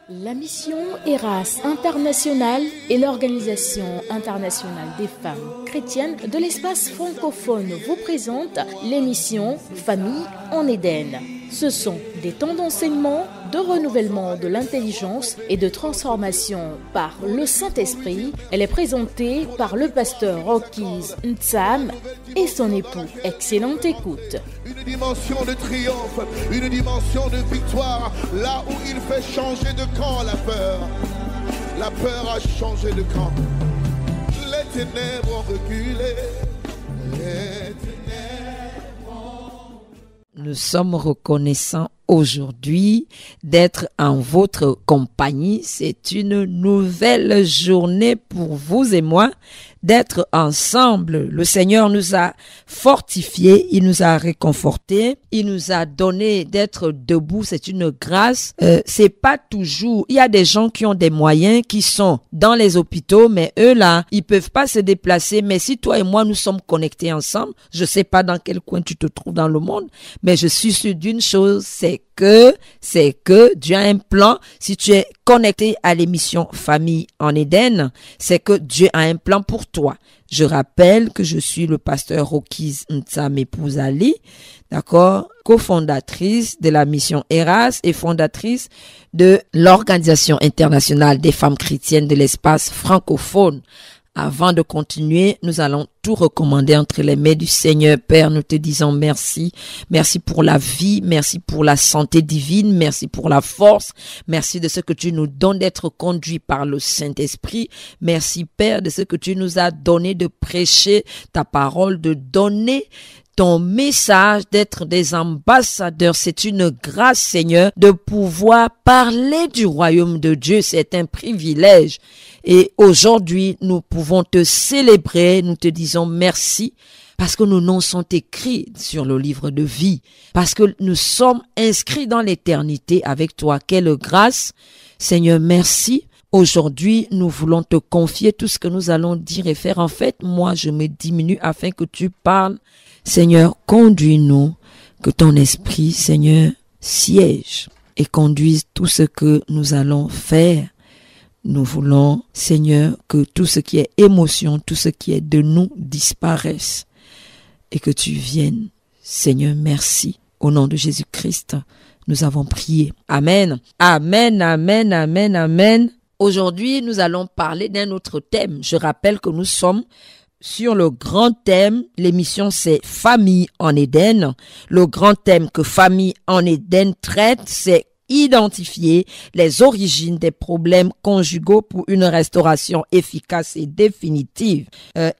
La mission ERAS International est l'Organisation internationale des femmes chrétiennes de l'espace francophone vous présente l'émission Famille en Éden. Ce sont des temps d'enseignement, de renouvellement de l'intelligence et de transformation par le Saint-Esprit. Elle est présentée par le pasteur Rocky's Ntsam et son époux. Excellente écoute. Une dimension de triomphe, une dimension de victoire, là où il fait changer de camp la peur. La peur a changé de camp. Les ténèbres ont reculé. Les ténèbres ont... Nous sommes reconnaissants aujourd'hui d'être en votre compagnie. C'est une nouvelle journée pour vous et moi d'être ensemble. Le Seigneur nous a fortifiés, il nous a réconfortés, il nous a donné d'être debout. C'est une grâce. C'est pas toujours. Il y a des gens qui ont des moyens, qui sont dans les hôpitaux, mais eux là, ils peuvent pas se déplacer. Mais si toi et moi nous sommes connectés ensemble, je sais pas dans quel coin tu te trouves dans le monde, mais je suis sûr d'une chose, c'est que Dieu a un plan. Si tu es connecté à l'émission Famille en Éden, c'est que Dieu a un plan pour toi. Je rappelle que je suis le pasteur Rocky's Ntsam épouse Ali, d'accord, cofondatrice de la mission ERAS et fondatrice de l'Organisation internationale des femmes chrétiennes de l'espace francophone. Avant de continuer, nous allons tout recommander entre les mains du Seigneur. Père, nous te disons merci. Merci pour la vie. Merci pour la santé divine. Merci pour la force. Merci de ce que tu nous donnes d'être conduits par le Saint-Esprit. Merci, Père, de ce que tu nous as donné de prêcher ta parole, de donner ton message, d'être des ambassadeurs. C'est une grâce, Seigneur, de pouvoir parler du royaume de Dieu. C'est un privilège. Et aujourd'hui, nous pouvons te célébrer. Nous te disons merci parce que nos noms sont écrits sur le livre de vie. Parce que nous sommes inscrits dans l'éternité avec toi. Quelle grâce. Seigneur, merci. Aujourd'hui, nous voulons te confier tout ce que nous allons dire et faire. En fait, moi, je me diminue afin que tu parles. Seigneur, conduis-nous, que ton esprit, Seigneur, siège et conduise tout ce que nous allons faire. Nous voulons, Seigneur, que tout ce qui est émotion, tout ce qui est de nous disparaisse et que tu viennes. Seigneur, merci. Au nom de Jésus-Christ, nous avons prié. Amen. Amen, amen, amen, amen. Aujourd'hui, nous allons parler d'un autre thème. Je rappelle que nous sommes sur le grand thème, l'émission c'est Famille en Éden. Le grand thème que Famille en Éden traite, c'est identifier les origines des problèmes conjugaux pour une restauration efficace et définitive.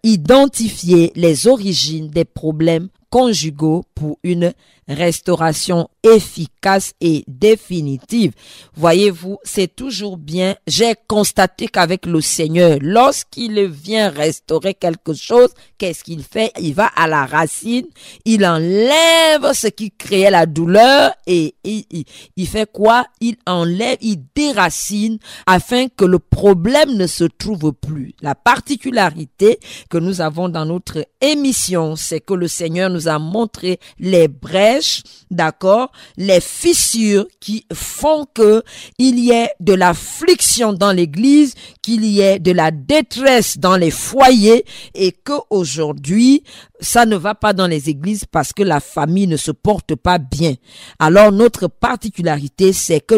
Identifier les origines des problèmes conjugaux pour une restauration efficace et définitive. Voyez-vous, c'est toujours bien. J'ai constaté qu'avec le Seigneur, lorsqu'il vient restaurer quelque chose, qu'est-ce qu'il fait? Il va à la racine, il enlève ce qui créait la douleur et il fait quoi? Il enlève, il déracine afin que le problème ne se trouve plus. La particularité que nous avons dans notre émission, c'est que le Seigneur nous a montré les brèches, d'accord, les fissures qui font que il y ait de l'affliction dans l'église, qu'il y ait de la détresse dans les foyers et que aujourd'hui ça ne va pas dans les églises parce que la famille ne se porte pas bien. Alors notre particularité, c'est que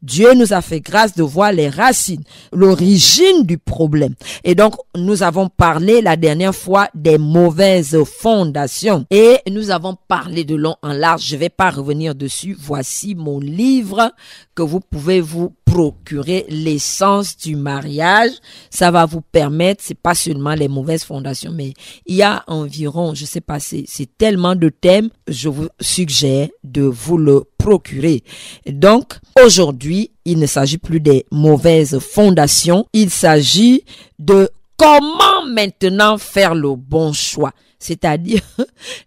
Dieu nous a fait grâce de voir les racines, l'origine du problème. Et donc nous avons parlé la dernière fois des mauvaises fondations et nous avons parlé de long en large. Je vais pas revenir dessus. Voici mon livre que vous pouvez vous procurer, l'essence du mariage. Ça va vous permettre, c'est pas seulement les mauvaises fondations, mais il y a environ, je sais pas, c'est tellement de thèmes, je vous suggère de vous le procurer. Donc, aujourd'hui, il ne s'agit plus des mauvaises fondations, il s'agit de comment maintenant faire le bon choix. C'est-à-dire,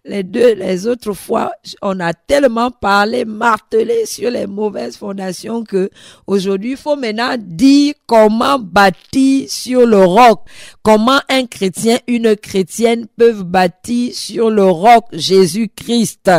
les autres fois, on a tellement parlé, martelé sur les mauvaises fondations que aujourd'hui, il faut maintenant dire comment bâtir sur le roc. Comment un chrétien, une chrétienne peuvent bâtir sur le roc Jésus-Christ.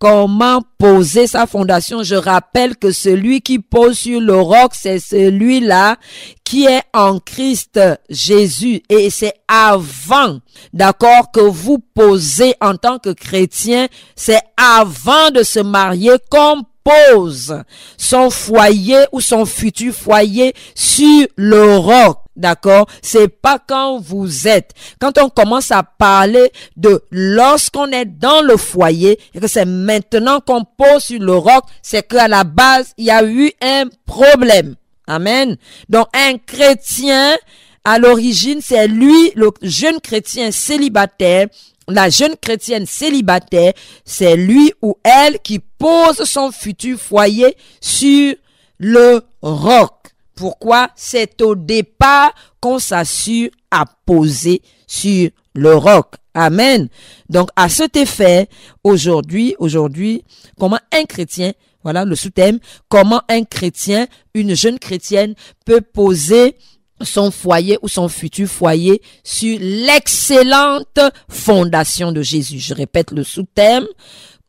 comment poser sa fondation. Je rappelle que celui qui pose sur le roc, c'est celui-là qui est en Christ Jésus. Et c'est avant, d'accord, que vous posez en tant que chrétien, c'est avant de se marier qu'on pose son foyer ou son futur foyer sur le roc. D'accord? C'est pas quand vous êtes. Quand on commence à parler de lorsqu'on est dans le foyer et que c'est maintenant qu'on pose sur le roc, c'est qu'à la base, il y a eu un problème. Amen. Donc, un chrétien, à l'origine, c'est lui, le jeune chrétien célibataire. La jeune chrétienne célibataire, c'est lui ou elle qui pose son futur foyer sur le roc. Pourquoi? C'est au départ qu'on s'assure à poser sur le roc. Amen. Donc, à cet effet, aujourd'hui, comment un chrétien, voilà le sous-thème, comment un chrétien, une jeune chrétienne peut poser son foyer ou son futur foyer sur l'excellente fondation de Jésus. Je répète le sous-thème.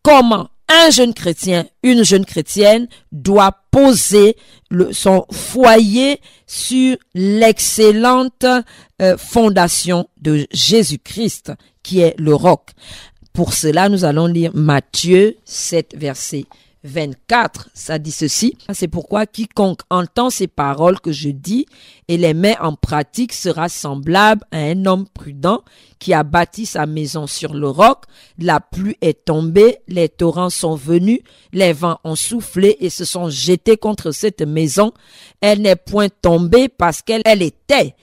Comment un jeune chrétien, une jeune chrétienne doit poser son foyer sur l'excellente fondation de Jésus-Christ, qui est le roc. Pour cela, nous allons lire Matthieu 7, verset 24, ça dit ceci: c'est pourquoi quiconque entend ces paroles que je dis et les met en pratique sera semblable à un homme prudent qui a bâti sa maison sur le roc. La pluie est tombée, les torrents sont venus, les vents ont soufflé et se sont jetés contre cette maison. Elle n'est point tombée parce qu'elle était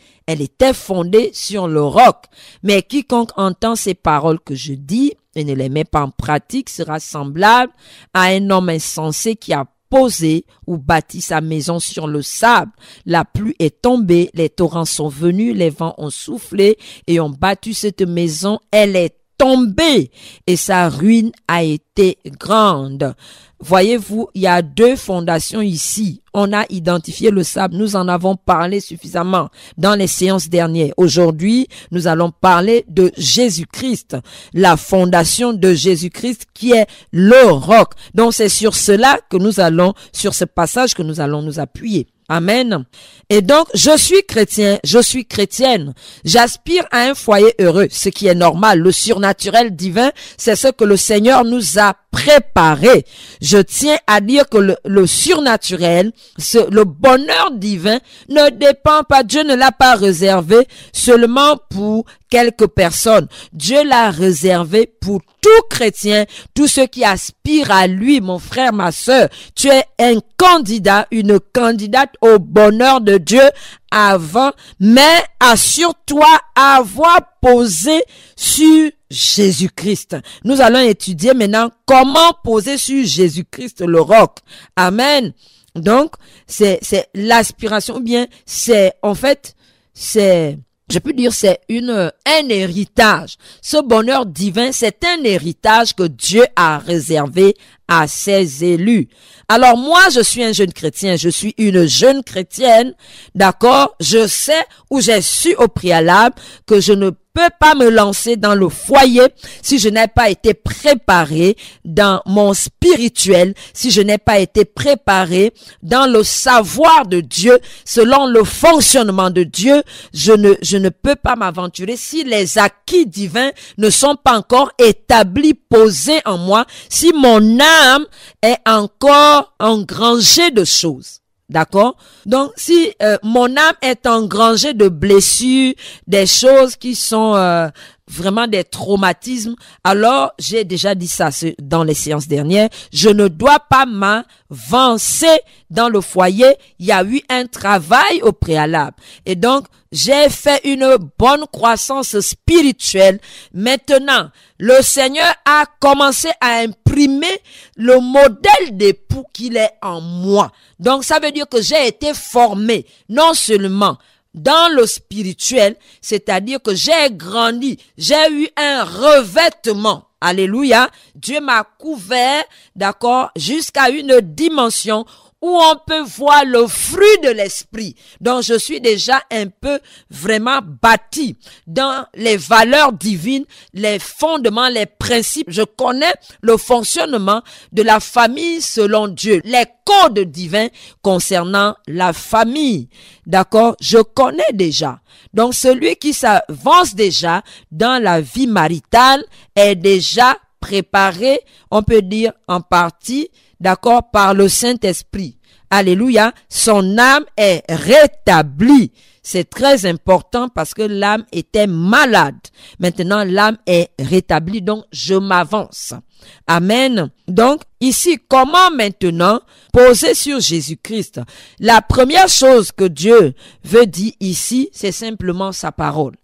fondée sur le roc. Mais quiconque entend ces paroles que je dis et ne les met pas en pratique sera semblable à un homme insensé qui a posé ou bâti sa maison sur le sable. La pluie est tombée, les torrents sont venus, les vents ont soufflé et ont battu cette maison. Elle est tombée et sa ruine a été grande. Voyez-vous, il y a deux fondations ici. On a identifié le sable. Nous en avons parlé suffisamment dans les séances dernières. Aujourd'hui, nous allons parler de Jésus-Christ, la fondation de Jésus-Christ qui est le roc. Donc, c'est sur cela que nous allons, sur ce passage que nous allons nous appuyer. Amen. Et donc, je suis chrétien, je suis chrétienne. J'aspire à un foyer heureux, ce qui est normal. Le surnaturel divin, c'est ce que le Seigneur nous a préparé. Je tiens à dire que le surnaturel, le bonheur divin ne dépend pas, Dieu ne l'a pas réservé seulement pour quelques personnes. Dieu l'a réservé pour tout chrétien, tous ceux qui aspirent à lui, mon frère, ma sœur. Tu es un candidat, une candidate au bonheur de Dieu avant, mais assure-toi avoir posé sur Jésus-Christ. Nous allons étudier maintenant comment poser sur Jésus-Christ le roc. Amen. Donc, c'est l'aspiration, ou bien c'est je peux dire c'est un héritage. Ce bonheur divin, c'est un héritage que Dieu a réservé à ses élus. Alors moi, je suis un jeune chrétien, je suis une jeune chrétienne, d'accord? Je sais ou j'ai su au préalable que je ne peux pas me lancer dans le foyer si je n'ai pas été préparé dans mon spirituel, si je n'ai pas été préparé dans le savoir de Dieu, selon le fonctionnement de Dieu. Je ne peux pas m'aventurer si les acquis divins ne sont pas encore établis, posés en moi, si mon âme est encore engrangée de choses. D'accord? Donc, si mon âme est engrangée de blessures, des choses qui sont vraiment des traumatismes, alors j'ai déjà dit ça dans les séances dernières, je ne dois pas m'avancer dans le foyer. Il y a eu un travail au préalable. Et donc, j'ai fait une bonne croissance spirituelle. Maintenant, le Seigneur a commencé à imprimer le modèle d'époux qu'il est en moi. Donc, ça veut dire que j'ai été formé, non seulement dans le spirituel, c'est-à-dire que j'ai grandi, j'ai eu un revêtement. Alléluia. Dieu m'a couvert, d'accord, jusqu'à une dimension où on peut voir le fruit de l'esprit. Donc, je suis déjà un peu vraiment bâti dans les valeurs divines, les fondements, les principes. Je connais le fonctionnement de la famille selon Dieu, les codes divins concernant la famille. D'accord? Je connais déjà. Donc, celui qui s'avance déjà dans la vie maritale est déjà préparé, on peut dire en partie, d'accord, par le Saint-Esprit. Alléluia. Son âme est rétablie. C'est très important parce que l'âme était malade. Maintenant, l'âme est rétablie, donc je m'avance. Amen. Donc, ici, comment maintenant poser sur Jésus-Christ? La première chose que Dieu veut dire ici, c'est simplement sa parole.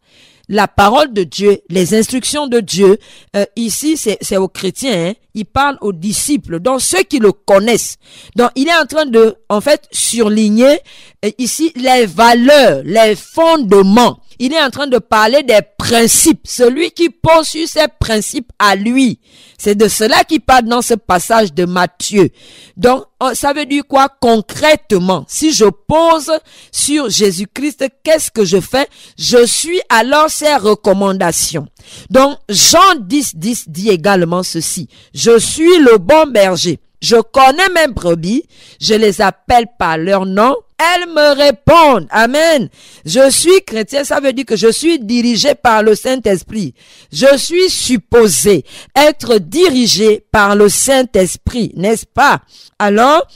La parole de Dieu, les instructions de Dieu, ici c'est aux chrétiens, hein, il parle aux disciples, donc ceux qui le connaissent. Donc il est en train de, en fait, surligner ici les valeurs, les fondements. Il est en train de parler des principes. Celui qui pose sur ces principes à lui. C'est de cela qu'il parle dans ce passage de Matthieu. Donc, ça veut dire quoi concrètement? Si je pose sur Jésus-Christ, qu'est-ce que je fais? Je suis alors ses recommandations. Donc, Jean 10:10 dit également ceci. Je suis le bon berger. Je connais mes brebis. Je les appelle par leur nom. Elles me répondent. Amen. Je suis chrétien, ça veut dire que je suis dirigé par le Saint-Esprit. Je suis supposé être dirigé par le Saint-Esprit, n'est-ce pas? Alors,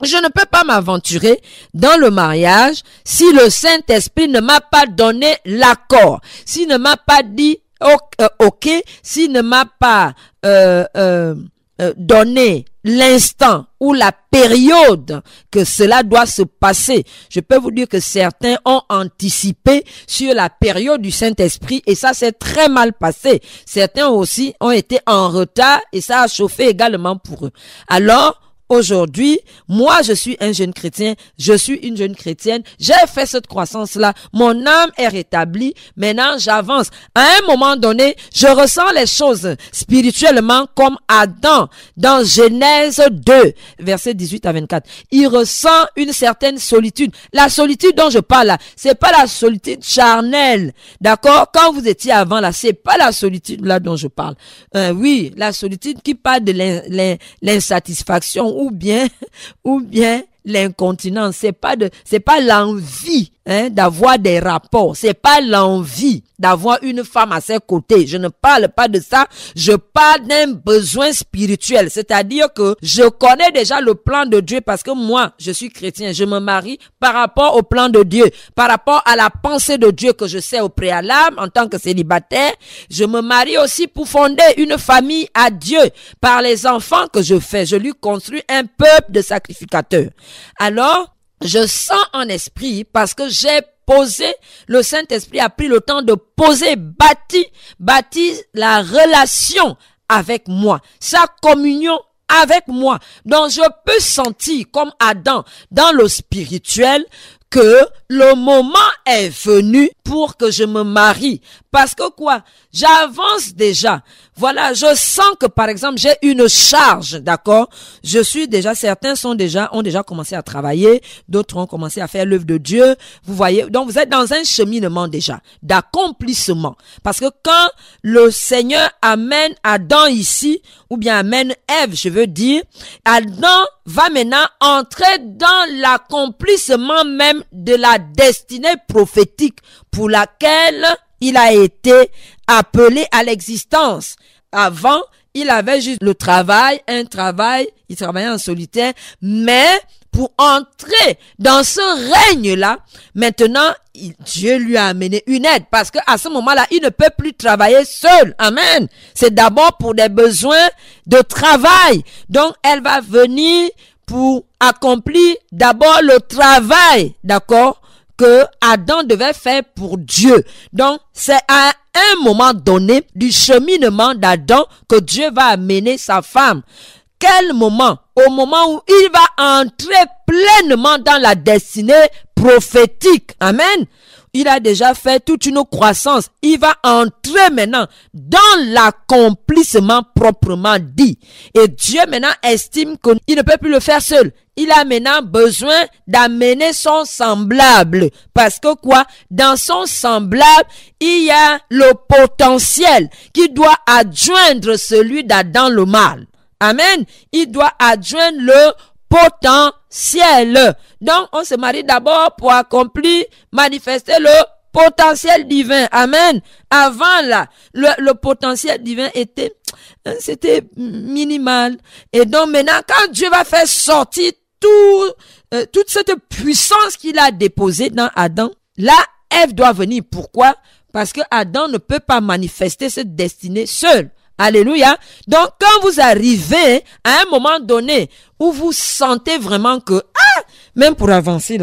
je ne peux pas m'aventurer dans le mariage si le Saint-Esprit ne m'a pas donné l'accord, s'il ne m'a pas dit OK, s'il ne m'a pas donné l'instant ou la période que cela doit se passer. Je peux vous dire que certains ont anticipé sur la période du Saint-Esprit et ça s'est très mal passé. Certains aussi ont été en retard et ça a chauffé également pour eux. Alors, aujourd'hui, moi je suis un jeune chrétien, je suis une jeune chrétienne, j'ai fait cette croissance-là, mon âme est rétablie, maintenant j'avance. À un moment donné, je ressens les choses spirituellement comme Adam dans Genèse 2, versets 18 à 24. Il ressent une certaine solitude. La solitude dont je parle là, c'est pas la solitude charnelle, d'accord? Quand vous étiez avant là, c'est pas la solitude là dont je parle. Oui, la solitude qui parle de l'insatisfaction ou bien l'incontinence, c'est pas l'envie d'avoir des rapports, c'est pas l'envie d'avoir une femme à ses côtés. Je ne parle pas de ça, je parle d'un besoin spirituel, c'est-à-dire que je connais déjà le plan de Dieu parce que moi, je suis chrétien, je me marie par rapport au plan de Dieu, par rapport à la pensée de Dieu que je sais au préalable en tant que célibataire. Je me marie aussi pour fonder une famille à Dieu par les enfants que je fais. Je lui construis un peuple de sacrificateurs. Alors, je sens en esprit parce que j'ai posé, le Saint-Esprit a pris le temps de poser, bâti la relation avec moi, sa communion avec moi. Donc je peux sentir comme Adam dans le spirituel que le moment est venu pour que je me marie. Parce que quoi? J'avance déjà. Voilà, je sens que par exemple, j'ai une charge, d'accord? Certains ont déjà commencé à travailler, d'autres ont commencé à faire l'œuvre de Dieu. Vous voyez, donc vous êtes dans un cheminement déjà, d'accomplissement. Parce que quand le Seigneur amène Adam ici, ou bien amène Ève, je veux dire, Adam va maintenant entrer dans l'accomplissement même de la destinée prophétique pour laquelle il a été appelé à l'existence. Avant, il avait juste il travaillait en solitaire, mais pour entrer dans ce règne-là, maintenant, Dieu lui a amené une aide parce qu'à ce moment-là, il ne peut plus travailler seul. Amen. C'est d'abord pour des besoins de travail. Donc, elle va venir pour accomplir d'abord le travail, d'accord, que Adam devait faire pour Dieu. Donc, c'est à un moment donné du cheminement d'Adam que Dieu va amener sa femme. Quel moment? Au moment où il va entrer pleinement dans la destinée prophétique. Amen. Il a déjà fait toute une croissance. Il va entrer maintenant dans l'accomplissement proprement dit. Et Dieu maintenant estime qu'il ne peut plus le faire seul. il a maintenant besoin d'amener son semblable. Parce que quoi? Dans son semblable, il y a le potentiel qui doit adjoindre celui d'Adam le mâle. Amen. Il doit adjoindre le potentiel. Donc, on se marie d'abord pour accomplir, manifester le potentiel divin. Amen. Avant là, le potentiel divin c'était minimal. Et donc maintenant, quand Dieu va faire sortir toute cette puissance qu'il a déposée dans Adam, là, Ève doit venir. Pourquoi? Parce que Adam ne peut pas manifester cette destinée seul. Alléluia. Donc, quand vous arrivez à un moment donné où vous sentez vraiment que, même pour avancer,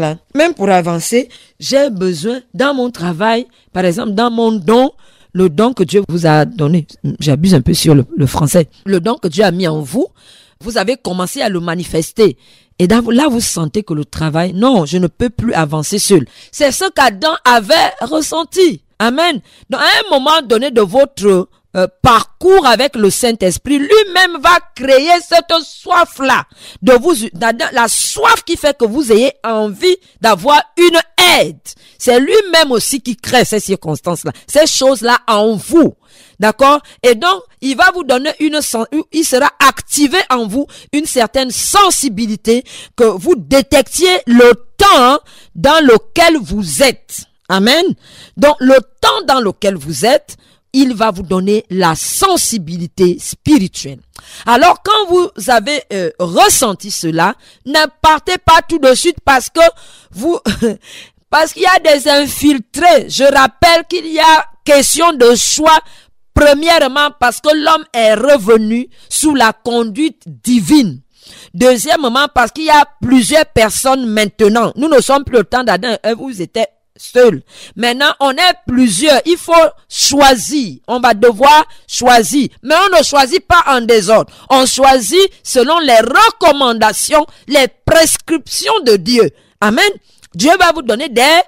j'ai besoin dans mon travail, par exemple, dans mon don, le don que Dieu vous a donné. J'abuse un peu sur le français. Le don que Dieu a mis en vous, vous avez commencé à le manifester. Et là, vous sentez que le travail, non, je ne peux plus avancer seul. C'est ce qu'Adam avait ressenti. Amen. Donc, à un moment donné de votre parcours avec le Saint-Esprit, lui-même va créer cette soif-là de vous, la soif qui fait que vous ayez envie d'avoir une aide. C'est lui-même aussi qui crée ces circonstances-là, ces choses-là en vous. D'accord? Et donc, il va vous donner il sera activé en vous une certaine sensibilité que vous détectiez le temps dans lequel vous êtes. Amen. Donc, le temps dans lequel vous êtes, il va vous donner la sensibilité spirituelle. Alors, quand vous avez ressenti cela, ne partez pas tout de suite parce qu'il y a des infiltrés. Je rappelle qu'il y a question de choix. Premièrement, parce que l'homme est revenu sous la conduite divine. Deuxièmement, parce qu'il y a plusieurs personnes maintenant. Nous ne sommes plus au temps d'Adam et Ève, vous étiez seul. Maintenant, on est plusieurs. Il faut choisir. On va devoir choisir. Mais on ne choisit pas en désordre. On choisit selon les recommandations, les prescriptions de Dieu. Amen. Dieu va vous donner des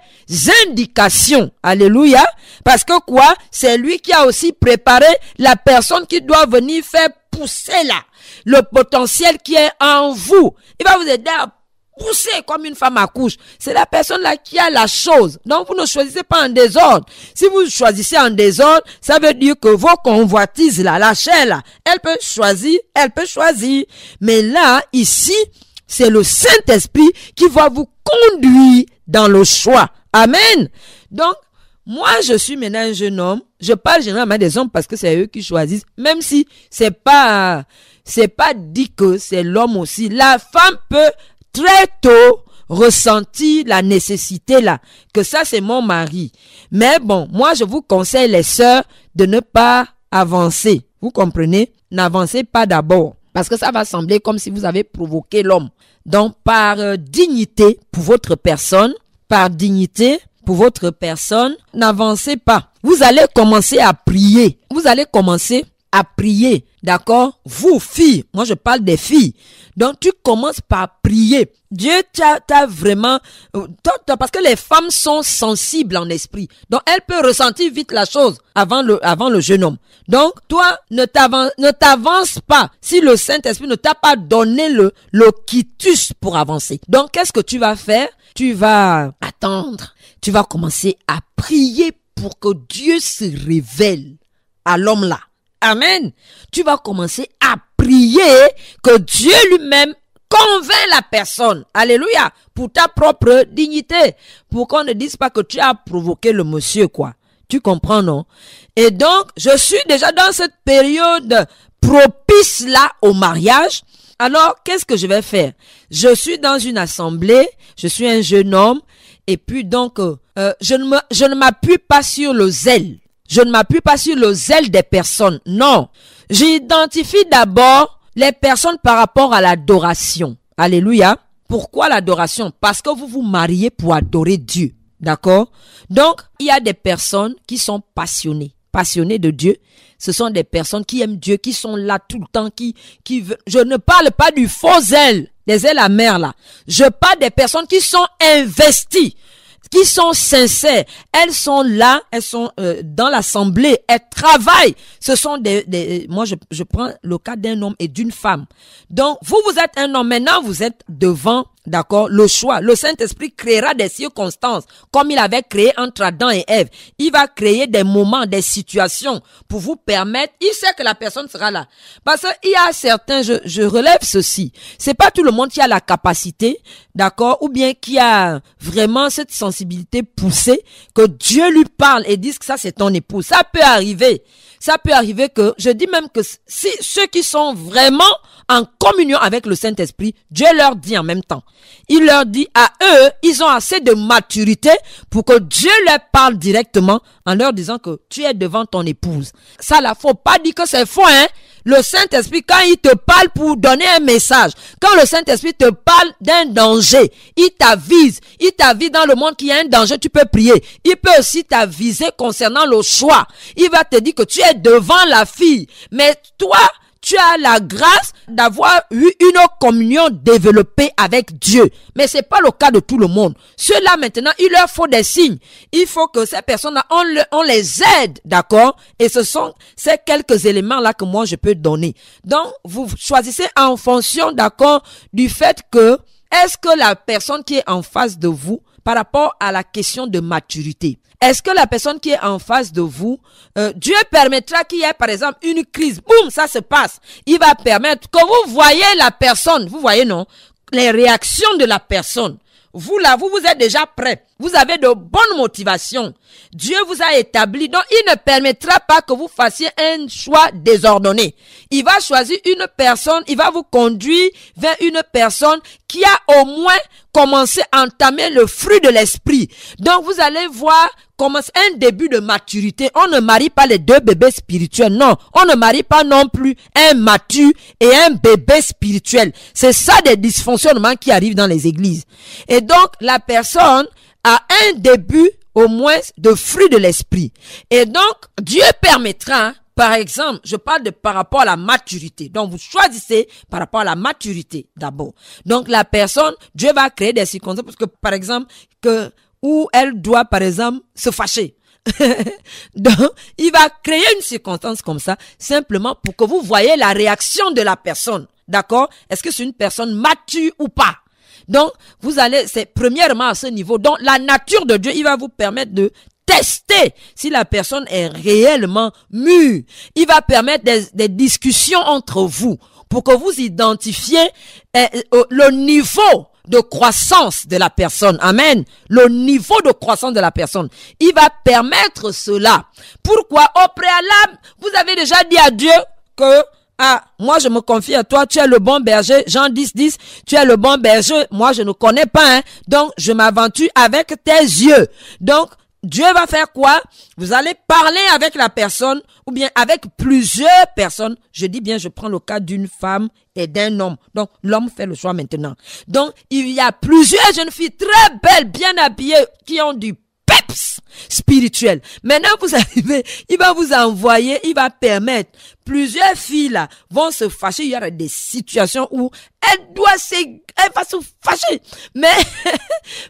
indications. Alléluia. Parce que quoi? C'est lui qui a aussi préparé la personne qui doit venir faire pousser là le potentiel qui est en vous. Il va vous aider à pousser comme une femme accouche. C'est la personne là qui a la chose. Donc vous ne choisissez pas en désordre. Si vous choisissez en désordre, ça veut dire que vos convoitises là, la chair là, elle peut choisir. Mais là, ici, c'est le Saint-Esprit qui va vous conduire dans le choix. Amen. Donc, moi, je suis maintenant un jeune homme. Je parle généralement des hommes parce que c'est eux qui choisissent. Même si c'est pas dit que c'est l'homme aussi. La femme peut très tôt ressentir la nécessité là, que ça c'est mon mari. Mais bon, moi je vous conseille les sœurs de ne pas avancer. Vous comprenez? N'avancez pas d'abord. Parce que ça va sembler comme si vous avez provoqué l'homme. Donc par dignité pour votre personne, n'avancez pas. Vous allez commencer à prier. D'accord? Vous, filles, moi je parle des filles. Donc tu commences par prier. Dieu t'a vraiment... Parce que les femmes sont sensibles en esprit. Donc elles peuvent ressentir vite la chose avant le jeune homme. Donc toi, ne t'avance pas si le Saint-Esprit ne t'a pas donné le quitus pour avancer. Donc qu'est-ce que tu vas faire? Tu vas attendre. Tu vas commencer à prier pour que Dieu se révèle à l'homme là. Amen. Tu vas commencer à prier que Dieu lui-même convainc la personne. Alléluia. Pour ta propre dignité. Pour qu'on ne dise pas que tu as provoqué le monsieur, quoi. Tu comprends, non? Et donc, je suis déjà dans cette période propice là au mariage. Alors, qu'est-ce que je vais faire? Je suis dans une assemblée. Je suis un jeune homme. Et puis donc, je ne m'appuie pas sur le zèle. Je ne m'appuie pas sur le zèle des personnes. Non. J'identifie d'abord les personnes par rapport à l'adoration. Alléluia. Pourquoi l'adoration? Parce que vous vous mariez pour adorer Dieu. D'accord? Donc, il y a des personnes qui sont passionnées de Dieu. Ce sont des personnes qui aiment Dieu, qui sont là tout le temps, qui veulent. Je ne parle pas du faux zèle, des zèles amers là. Je parle des personnes qui sont investies. qui sont sincères. Elles sont là, elles sont dans l'assemblée, elles travaillent. Ce sont moi je prends le cas d'un homme et d'une femme. Donc vous êtes un homme, maintenant vous êtes devant, d'accord, le choix. Le Saint-Esprit créera des circonstances comme il avait créé entre Adam et Ève. Il va créer des moments, des situations pour vous permettre, il sait que la personne sera là. Parce qu'il y a certains, je relève ceci, c'est pas tout le monde qui a la capacité, d'accord, ou bien qui a vraiment cette sensibilité poussée que Dieu lui parle et dise que ça c'est ton épouse. Ça peut arriver. Ça peut arriver que, je dis même que si ceux qui sont vraiment en communion avec le Saint-Esprit, Dieu leur dit en même temps. Il leur dit à eux, ils ont assez de maturité pour que Dieu leur parle directement en leur disant que tu es devant ton épouse. Ça là, faut pas dire que c'est faux, hein. Le Saint-Esprit, quand il te parle pour donner un message, quand le Saint-Esprit te parle d'un danger, il t'avise dans le monde qu'il y a un danger, tu peux prier. Il peut aussi t'aviser concernant le choix. Il va te dire que tu es devant la fille, mais toi, tu as la grâce d'avoir eu une communion développée avec Dieu. Mais c'est pas le cas de tout le monde. Ceux-là, maintenant, il leur faut des signes. Il faut que ces personnes-là, on les aide, d'accord? Et ce sont ces quelques éléments-là que moi, je peux donner. Donc, vous choisissez en fonction, d'accord, du fait que, est-ce que la personne qui est en face de vous, par rapport à la question de maturité, est-ce que la personne qui est en face de vous, Dieu permettra qu'il y ait par exemple une crise, boum, ça se passe. Il va permettre que vous voyez la personne, vous voyez non, les réactions de la personne. Vous là, vous êtes déjà prêt. Vous avez de bonnes motivations. Dieu vous a établi. Donc, il ne permettra pas que vous fassiez un choix désordonné. Il va choisir une personne, il va vous conduire vers une personne qui a au moins commencé à entamer le fruit de l'esprit. Donc, vous allez voir comment un début de maturité. On ne marie pas les deux bébés spirituels. Non, on ne marie pas non plus un mature et un bébé spirituel. C'est ça des dysfonctionnements qui arrivent dans les églises. Et donc, la personne a un début au moins de fruit de l'esprit. Et donc, Dieu permettra, par exemple, je parle de par rapport à la maturité. Donc, vous choisissez par rapport à la maturité d'abord. Donc, la personne, Dieu va créer des circonstances parce que, par exemple, où elle doit, par exemple, se fâcher. Donc, il va créer une circonstance comme ça, simplement pour que vous voyez la réaction de la personne. D'accord? Est-ce que c'est une personne mature ou pas? Donc, vous allez, c'est premièrement à ce niveau. Donc, la nature de Dieu, il va vous permettre de tester si la personne est réellement mûre. Il va permettre des discussions entre vous pour que vous identifiez le niveau de croissance de la personne. Amen. Le niveau de croissance de la personne. Il va permettre cela. Pourquoi? Au préalable, vous avez déjà dit à Dieu que moi je me confie à toi, tu es le bon berger. Jean 10:10, tu es le bon berger. Moi je ne connais pas, hein. Donc je m'aventure avec tes yeux. Donc Dieu va faire quoi? Vous allez parler avec la personne ou bien avec plusieurs personnes. Je dis bien, je prends le cas d'une femme et d'un homme. Donc l'homme fait le choix maintenant. Donc il y a plusieurs jeunes filles très belles, bien habillées, qui ont du peps spirituel. Maintenant, vous arrivez, il va vous envoyer, il va permettre, plusieurs filles là vont se fâcher. Il y aura des situations où elle va se fâcher.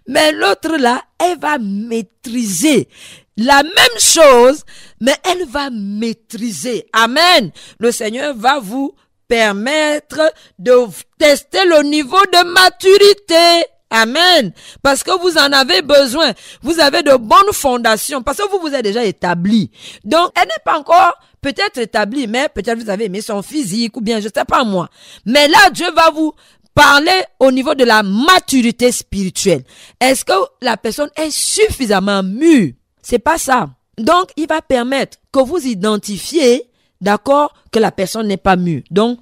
Mais l'autre là, elle va maîtriser la même chose, mais elle va maîtriser. Amen. Le Seigneur va vous permettre de tester le niveau de maturité. Amen. Parce que vous en avez besoin. Vous avez de bonnes fondations. Parce que vous êtes déjà établi. Donc, elle n'est pas encore peut-être établie, mais peut-être vous avez aimé son physique ou bien je sais pas moi. Mais là, Dieu va vous parler au niveau de la maturité spirituelle. Est-ce que la personne est suffisamment mûre? C'est pas ça. Donc, il va permettre que vous identifiez, d'accord, que la personne n'est pas mûre. Donc,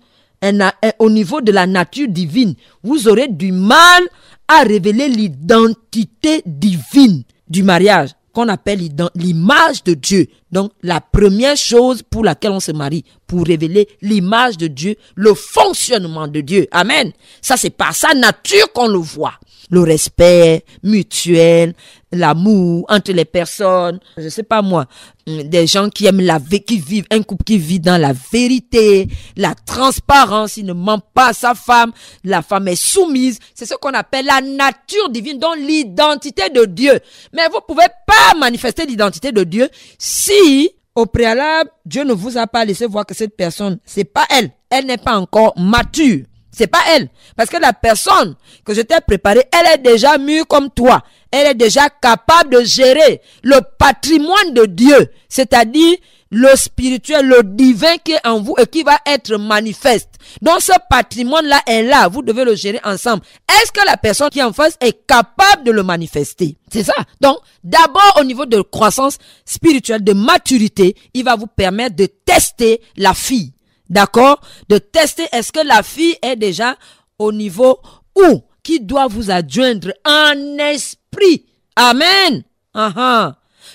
au niveau de la nature divine, vous aurez du mal à révéler l'identité divine du mariage, qu'on appelle l'image de Dieu. Donc, la première chose pour laquelle on se marie, pour révéler l'image de Dieu, le fonctionnement de Dieu. Amen. Ça, c'est par sa nature qu'on le voit. le respect mutuel, l'amour entre les personnes, je sais pas moi, des gens qui aiment qui vivent, un couple qui vit dans la vérité, la transparence, il ne ment pas à sa femme, la femme est soumise, c'est ce qu'on appelle la nature divine, donc l'identité de Dieu. Mais vous pouvez pas manifester l'identité de Dieu si, au préalable, Dieu ne vous a pas laissé voir que cette personne, c'est pas elle, elle n'est pas encore mature. C'est pas elle. Parce que la personne que je t'ai préparée, elle est déjà mûre comme toi. Elle est déjà capable de gérer le patrimoine de Dieu. C'est-à-dire le spirituel, le divin qui est en vous et qui va être manifeste. Donc ce patrimoine-là est là. Vous devez le gérer ensemble. Est-ce que la personne qui est en face est capable de le manifester? C'est ça. Donc d'abord au niveau de croissance spirituelle, de maturité, il va vous permettre de tester la fille. D'accord? De tester est-ce que la fille est déjà au niveau où qui doit vous adjoindre en esprit. Amen.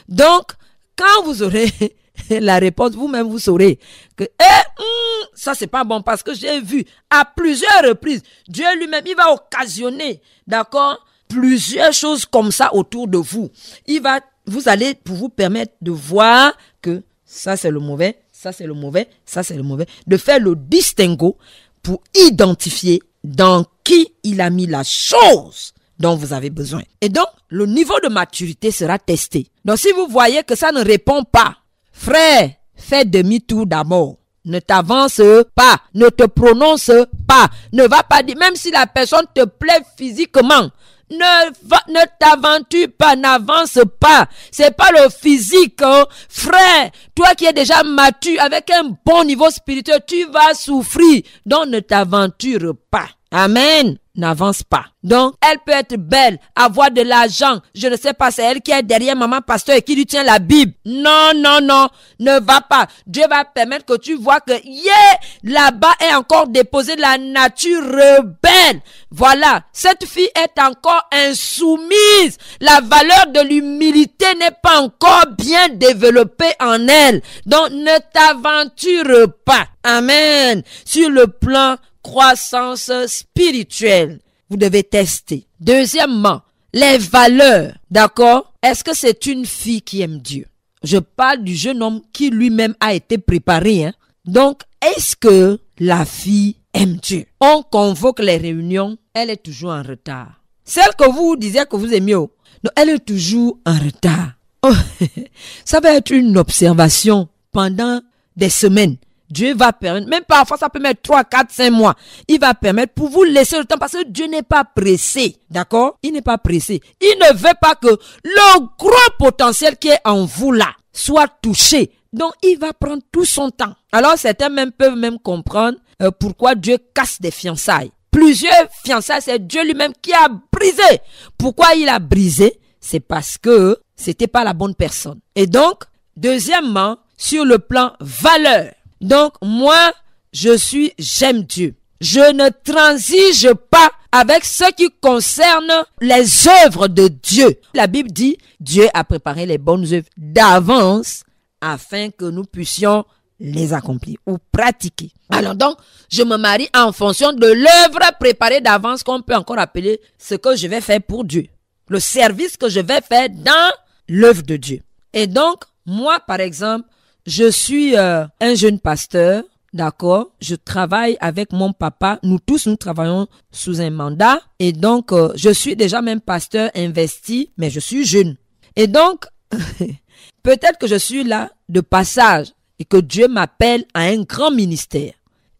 Donc, quand vous aurez la réponse, vous-même vous saurez que ça c'est pas bon parce que j'ai vu à plusieurs reprises, Dieu lui-même, il va occasionner, d'accord, plusieurs choses comme ça autour de vous. Vous allez pour vous permettre de voir que ça c'est le mauvais, ça c'est le mauvais, ça c'est le mauvais, de faire le distinguo pour identifier dans qui il a mis la chose dont vous avez besoin. Et donc, le niveau de maturité sera testé. Donc, si vous voyez que ça ne répond pas, frère, fais demi-tour d'abord. Ne t'avance pas, ne te prononce pas, ne va pas dire, même si la personne te plaît physiquement, ne t'aventure pas, n'avance pas. C'est pas le physique, hein. Frère, toi qui es déjà mature avec un bon niveau spirituel, tu vas souffrir. Donc ne t'aventure pas. Amen. N'avance pas. Donc, elle peut être belle, avoir de l'argent. Je ne sais pas, c'est elle qui est derrière maman pasteur et qui lui tient la Bible. Non, ne va pas. Dieu va permettre que tu vois que, là-bas est encore déposée la nature rebelle. Voilà, cette fille est encore insoumise. La valeur de l'humilité n'est pas encore bien développée en elle. Donc, ne t'aventure pas. Amen. Sur le plan croissance spirituelle, vous devez tester. Deuxièmement, les valeurs, d'accord? Est-ce que c'est une fille qui aime Dieu? Je parle du jeune homme qui lui-même a été préparé, hein? Donc, est-ce que la fille aime Dieu? On convoque les réunions, elle est toujours en retard. Celle que vous disiez que vous aimiez, elle est toujours en retard. Oh, ça va être une observation pendant des semaines. Dieu va permettre, même parfois ça peut mettre 3, 4, 5 mois. Il va permettre pour vous laisser le temps parce que Dieu n'est pas pressé. D'accord? Il n'est pas pressé. Il ne veut pas que le gros potentiel qui est en vous là soit touché. Donc il va prendre tout son temps. Alors certains peuvent même comprendre pourquoi Dieu casse des fiançailles. Plusieurs fiançailles, c'est Dieu lui-même qui a brisé. Pourquoi il a brisé? C'est parce que c'était pas la bonne personne. Et donc, deuxièmement, sur le plan valeur. Donc, moi, j'aime Dieu. Je ne transige pas avec ce qui concerne les œuvres de Dieu. La Bible dit, Dieu a préparé les bonnes œuvres d'avance afin que nous puissions les accomplir ou pratiquer. Alors donc, je me marie en fonction de l'œuvre préparée d'avance qu'on peut encore appeler ce que je vais faire pour Dieu. Le service que je vais faire dans l'œuvre de Dieu. Et donc, moi, par exemple, je suis un jeune pasteur, d'accord? Je travaille avec mon papa. Nous tous, nous travaillons sous un mandat. Et donc, je suis déjà même pasteur investi, mais je suis jeune. Et donc, peut-être que je suis là de passage et que Dieu m'appelle à un grand ministère.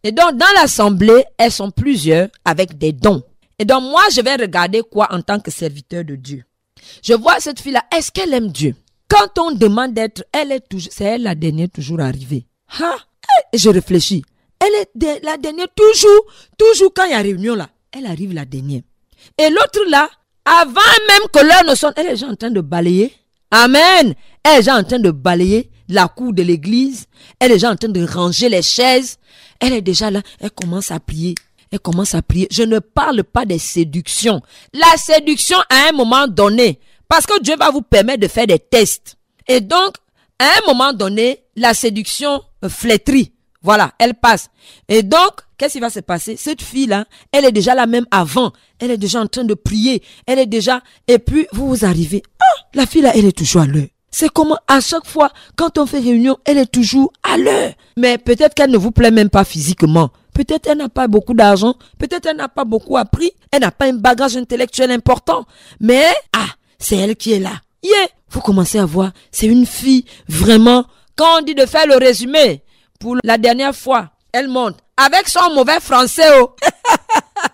Et donc, dans l'assemblée, elles sont plusieurs avec des dons. Et donc, moi, je vais regarder quoi en tant que serviteur de Dieu? Je vois cette fille-là, est-ce qu'elle aime Dieu? Quand on demande d'être, c'est elle la dernière toujours arrivée. Et je réfléchis. Elle est la dernière toujours quand il y a réunion là, elle arrive la dernière. Et l'autre là, avant même que l'heure ne sonne, elle est déjà en train de balayer. Amen. Elle est déjà en train de balayer la cour de l'église. Elle est déjà en train de ranger les chaises. Elle est déjà là, elle commence à prier. Je ne parle pas des séductions. La séduction à un moment donné, parce que Dieu va vous permettre de faire des tests. Et donc, à un moment donné, la séduction flétrit. Voilà, elle passe. Et donc, qu'est-ce qui va se passer? Cette fille-là, elle est déjà là même avant. Elle est déjà en train de prier. Elle est déjà... Et puis, vous arrivez. Ah, la fille-là, elle est toujours à l'heure. C'est comment à chaque fois, quand on fait réunion, elle est toujours à l'heure. Mais peut-être qu'elle ne vous plaît même pas physiquement. Peut-être elle n'a pas beaucoup d'argent. Peut-être elle n'a pas beaucoup appris. Elle n'a pas un bagage intellectuel important. Mais, c'est elle qui est là. Vous commencez à voir, c'est une fille vraiment... Quand on dit de faire le résumé, pour la dernière fois, elle monte avec son mauvais français.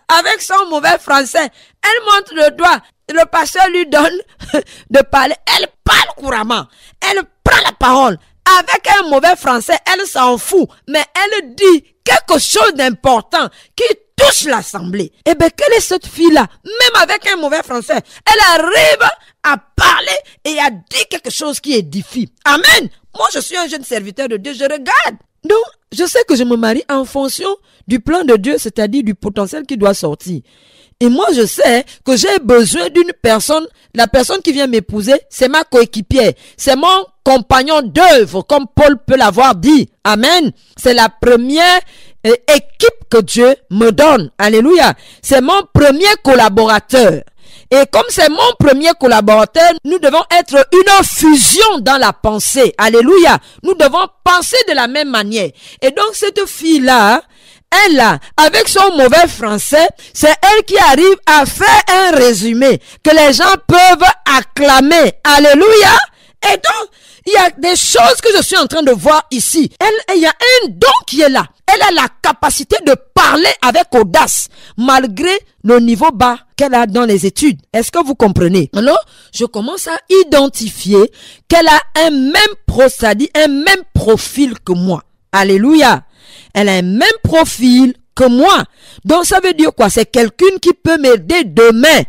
Avec son mauvais français, elle monte le doigt. Le pasteur lui donne de parler. Elle parle couramment. Elle prend la parole. Avec un mauvais français, elle s'en fout. Mais elle dit quelque chose d'important qui touche l'assemblée. Eh bien, quelle est cette fille-là? Même avec un mauvais français, elle arrive à parler et à dire quelque chose qui édifie. Amen. Moi, je suis un jeune serviteur de Dieu. Je regarde. Donc, je sais que je me marie en fonction du plan de Dieu, c'est-à-dire du potentiel qui doit sortir. Et moi, je sais que j'ai besoin d'une personne. La personne qui vient m'épouser, c'est ma coéquipière. C'est mon compagnon d'œuvre, comme Paul peut l'avoir dit. Amen. C'est la première équipe que Dieu me donne. Alléluia. C'est mon premier collaborateur. Et comme c'est mon premier collaborateur, nous devons être une fusion dans la pensée. Alléluia. Nous devons penser de la même manière. Et donc, cette fille-là, elle là, avec son mauvais français, c'est elle qui arrive à faire un résumé que les gens peuvent acclamer. Alléluia. Et donc, il y a des choses que je suis en train de voir ici. Il y a un don qui est là. Elle a la capacité de parler avec audace, malgré le niveau bas qu'elle a dans les études. Est-ce que vous comprenez? Alors, je commence à identifier qu'elle a un même profil que moi. Alléluia. Elle a un même profil que moi. Donc, ça veut dire quoi? C'est quelqu'un qui peut m'aider demain.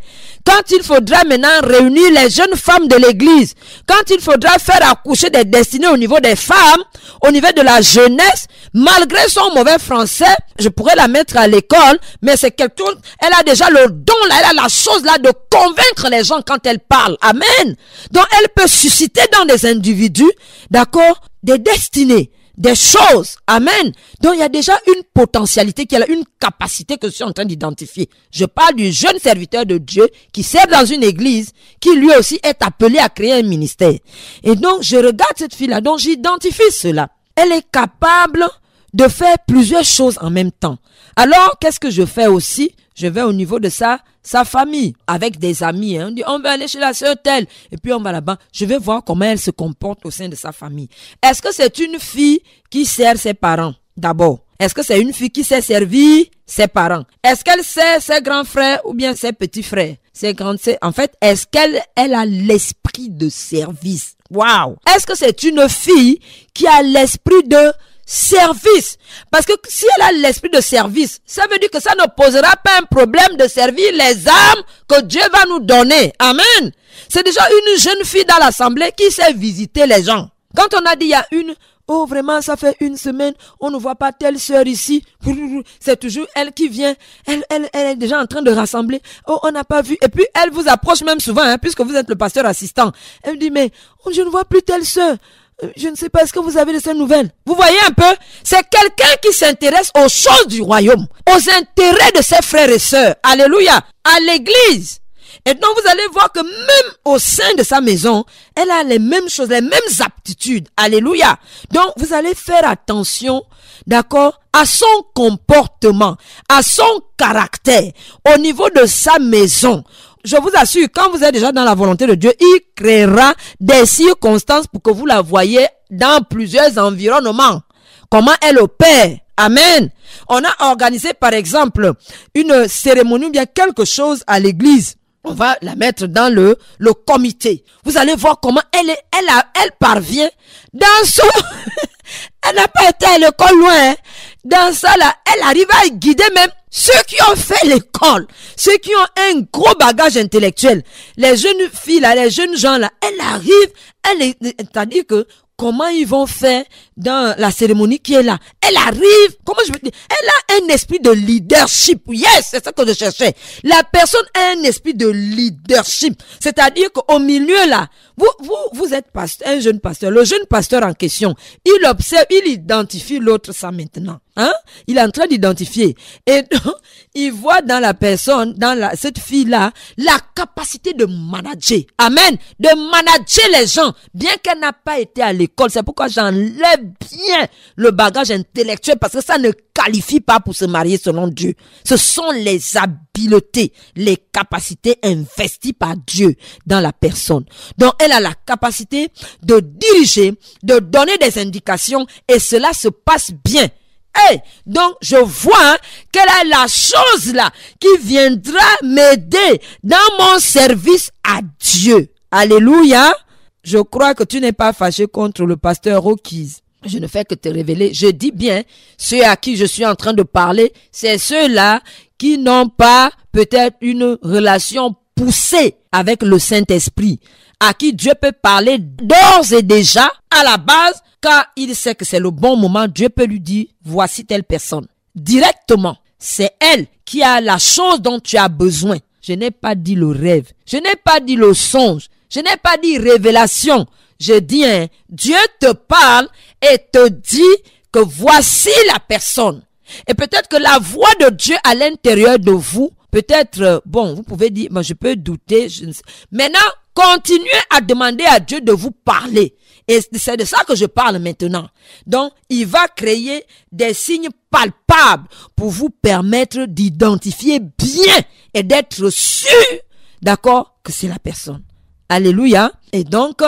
Quand il faudra maintenant réunir les jeunes femmes de l'église, quand il faudra faire accoucher des destinées au niveau des femmes, au niveau de la jeunesse, malgré son mauvais français, je pourrais la mettre à l'école, mais c'est quelqu'un, elle a déjà le don là, elle a la chose là de convaincre les gens quand elle parle. Amen. Donc, elle peut susciter dans des individus, d'accord, des destinées, des choses. Amen. Donc, il y a déjà une potentialité, qui a une capacité que je suis en train d'identifier. Je parle du jeune serviteur de Dieu qui sert dans une église, qui lui aussi est appelé à créer un ministère. Et donc, je regarde cette fille-là, donc j'identifie cela. Elle est capable de faire plusieurs choses en même temps. Alors, qu'est-ce que je fais aussi? Je vais au niveau de sa famille, avec des amis. On dit, on va aller chez la sœur telle. Et puis, on va là-bas. Je vais voir comment elle se comporte au sein de sa famille. Est-ce que c'est une fille qui sert ses parents, d'abord? Est-ce que c'est une fille qui sait servir ses parents? Est-ce qu'elle sert ses grands frères ou bien ses petits frères? En fait, est-ce qu'elle a l'esprit de service? Waouh! Est-ce que c'est une fille qui a l'esprit de service? Parce que si elle a l'esprit de service, ça veut dire que ça ne posera pas un problème de servir les âmes que Dieu va nous donner. Amen. C'est déjà une jeune fille dans l'assemblée qui sait visiter les gens. Quand on a dit il y a une, oh vraiment ça fait une semaine, on ne voit pas telle sœur ici, c'est toujours elle qui vient, elle est déjà en train de rassembler, oh on n'a pas vu, et puis elle vous approche même souvent, puisque vous êtes le pasteur assistant, elle me dit mais je ne vois plus telle sœur. Je ne sais pas, est-ce que vous avez de ces nouvelles? Vous voyez un peu? C'est quelqu'un qui s'intéresse aux choses du royaume, aux intérêts de ses frères et sœurs. Alléluia. À l'église. Et donc vous allez voir que même au sein de sa maison, elle a les mêmes choses, les mêmes aptitudes. Alléluia. Donc vous allez faire attention, d'accord, à son comportement, à son caractère, au niveau de sa maison. Je vous assure, quand vous êtes déjà dans la volonté de Dieu, il créera des circonstances pour que vous la voyez dans plusieurs environnements. Comment elle opère. Amen. On a organisé, par exemple, une cérémonie ou bien quelque chose à l'église. On va la mettre dans le comité. Vous allez voir comment elle parvient dans son... Elle n'a pas été à l'école loin. Dans ça là, elle arrive à guider même ceux qui ont fait l'école, ceux qui ont un gros bagage intellectuel. Les jeunes filles là, les jeunes gens là, elle arrive, c'est-à-dire que comment ils vont faire dans la cérémonie qui est là. Elle arrive, comment je veux dire, elle a un esprit de leadership. Yes, c'est ça que je cherchais. La personne a un esprit de leadership. C'est-à-dire qu'au milieu là, vous êtes pasteur, un jeune pasteur. Le jeune pasteur en question, il observe, il identifie l'autre ça maintenant. Il est en train d'identifier. Et donc, il voit dans la personne, cette fille-là, la capacité de manager. Amen. De manager les gens. Bien qu'elle n'a pas été à l'école. C'est pourquoi j'enlève bien le bagage intellectuel parce que ça ne qualifie pas pour se marier selon Dieu. Ce sont les habiletés, les capacités investies par Dieu dans la personne. Donc, elle a la capacité de diriger, de donner des indications et cela se passe bien. Donc, je vois qu'elle a la chose là qui viendra m'aider dans mon service à Dieu. Alléluia. Je crois que tu n'es pas fâché contre le pasteur Rockies. Je ne fais que te révéler. Je dis bien, ceux à qui je suis en train de parler, c'est ceux-là qui n'ont pas peut-être une relation poussée avec le Saint-Esprit, à qui Dieu peut parler d'ores et déjà, à la base, quand il sait que c'est le bon moment, Dieu peut lui dire, voici telle personne. Directement, c'est elle qui a la chose dont tu as besoin. Je n'ai pas dit le rêve, je n'ai pas dit le songe, je n'ai pas dit révélation. Je dis, Dieu te parle et te dit que voici la personne. Et peut-être que la voix de Dieu à l'intérieur de vous, peut-être, vous pouvez dire, je peux douter. Maintenant, continuez à demander à Dieu de vous parler. Et c'est de ça que je parle maintenant. Donc, il va créer des signes palpables pour vous permettre d'identifier bien et d'être sûr, d'accord, que c'est la personne. Alléluia. Et donc,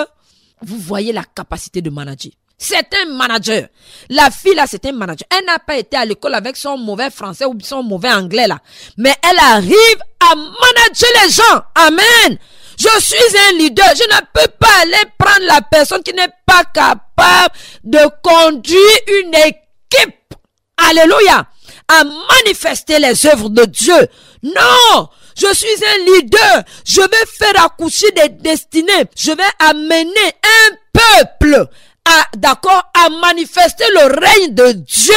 vous voyez la capacité de manager. C'est un manager. La fille là, c'est un manager. Elle n'a pas été à l'école avec son mauvais français ou son mauvais anglais là. Mais elle arrive à manager les gens. Amen. Je suis un leader. Je ne peux pas aller prendre la personne qui n'est pas capable de conduire une équipe. Alléluia. À manifester les œuvres de Dieu. Non. Je suis un leader. Je vais faire accoucher des destinées. Je vais amener un peuple à manifester le règne de Dieu.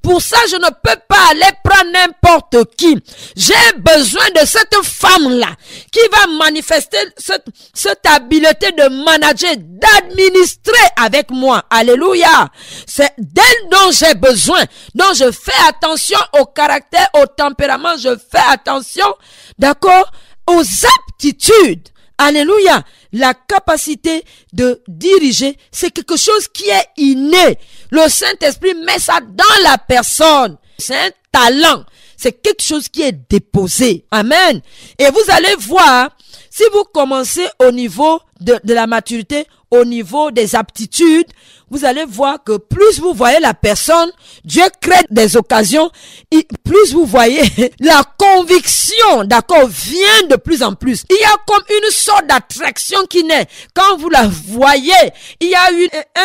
Pour ça, je ne peux pas aller prendre n'importe qui. J'ai besoin de cette femme-là qui va manifester cette habileté de manager, d'administrer avec moi. Alléluia. C'est d'elle dont j'ai besoin. Donc, je fais attention au caractère, au tempérament. Je fais attention, d'accord, aux aptitudes. Alléluia. La capacité de diriger, c'est quelque chose qui est inné. Le Saint-Esprit met ça dans la personne. C'est un talent. C'est quelque chose qui est déposé. Amen. Et vous allez voir, si vous commencez au niveau de la maturité, au niveau des aptitudes, vous allez voir que plus vous voyez la personne, Dieu crée des occasions, et plus vous voyez la conviction, d'accord, vient de plus en plus. Il y a comme une sorte d'attraction qui naît. Quand vous la voyez, il y a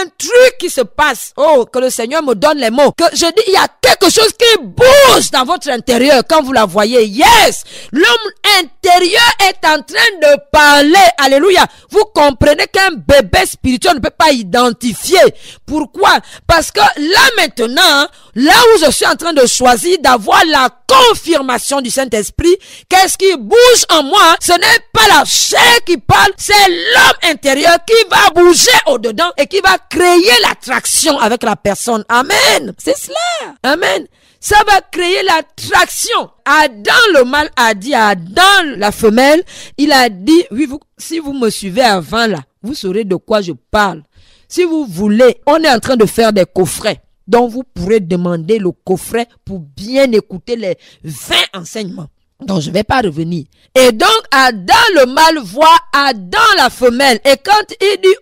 un truc qui se passe. Oh, que le Seigneur me donne les mots. Que je dis, il y a quelque chose qui bouge dans votre intérieur quand vous la voyez. Yes! L'homme intérieur est en train de parler. Alléluia. Vous comprenez qu'un bébé spirituel ne peut pas identifier. Pourquoi? Parce que là maintenant, là où je suis en train de choisir d'avoir la confirmation du Saint-Esprit, qu'est-ce qui bouge en moi? Ce n'est pas la chair qui parle, c'est l'homme intérieur qui va bouger au-dedans et qui va créer l'attraction avec la personne. Amen. C'est cela. Amen. Ça va créer l'attraction. Adam, le mâle, a dit à Adam, la femelle, il a dit, oui, si vous me suivez avant là, vous saurez de quoi je parle. Si vous voulez, on est en train de faire des coffrets. Donc, vous pourrez demander le coffret pour bien écouter les 20 enseignements. Donc, je ne vais pas revenir. Et donc, Adam, le mâle, voit Adam, la femelle. Et quand il dit,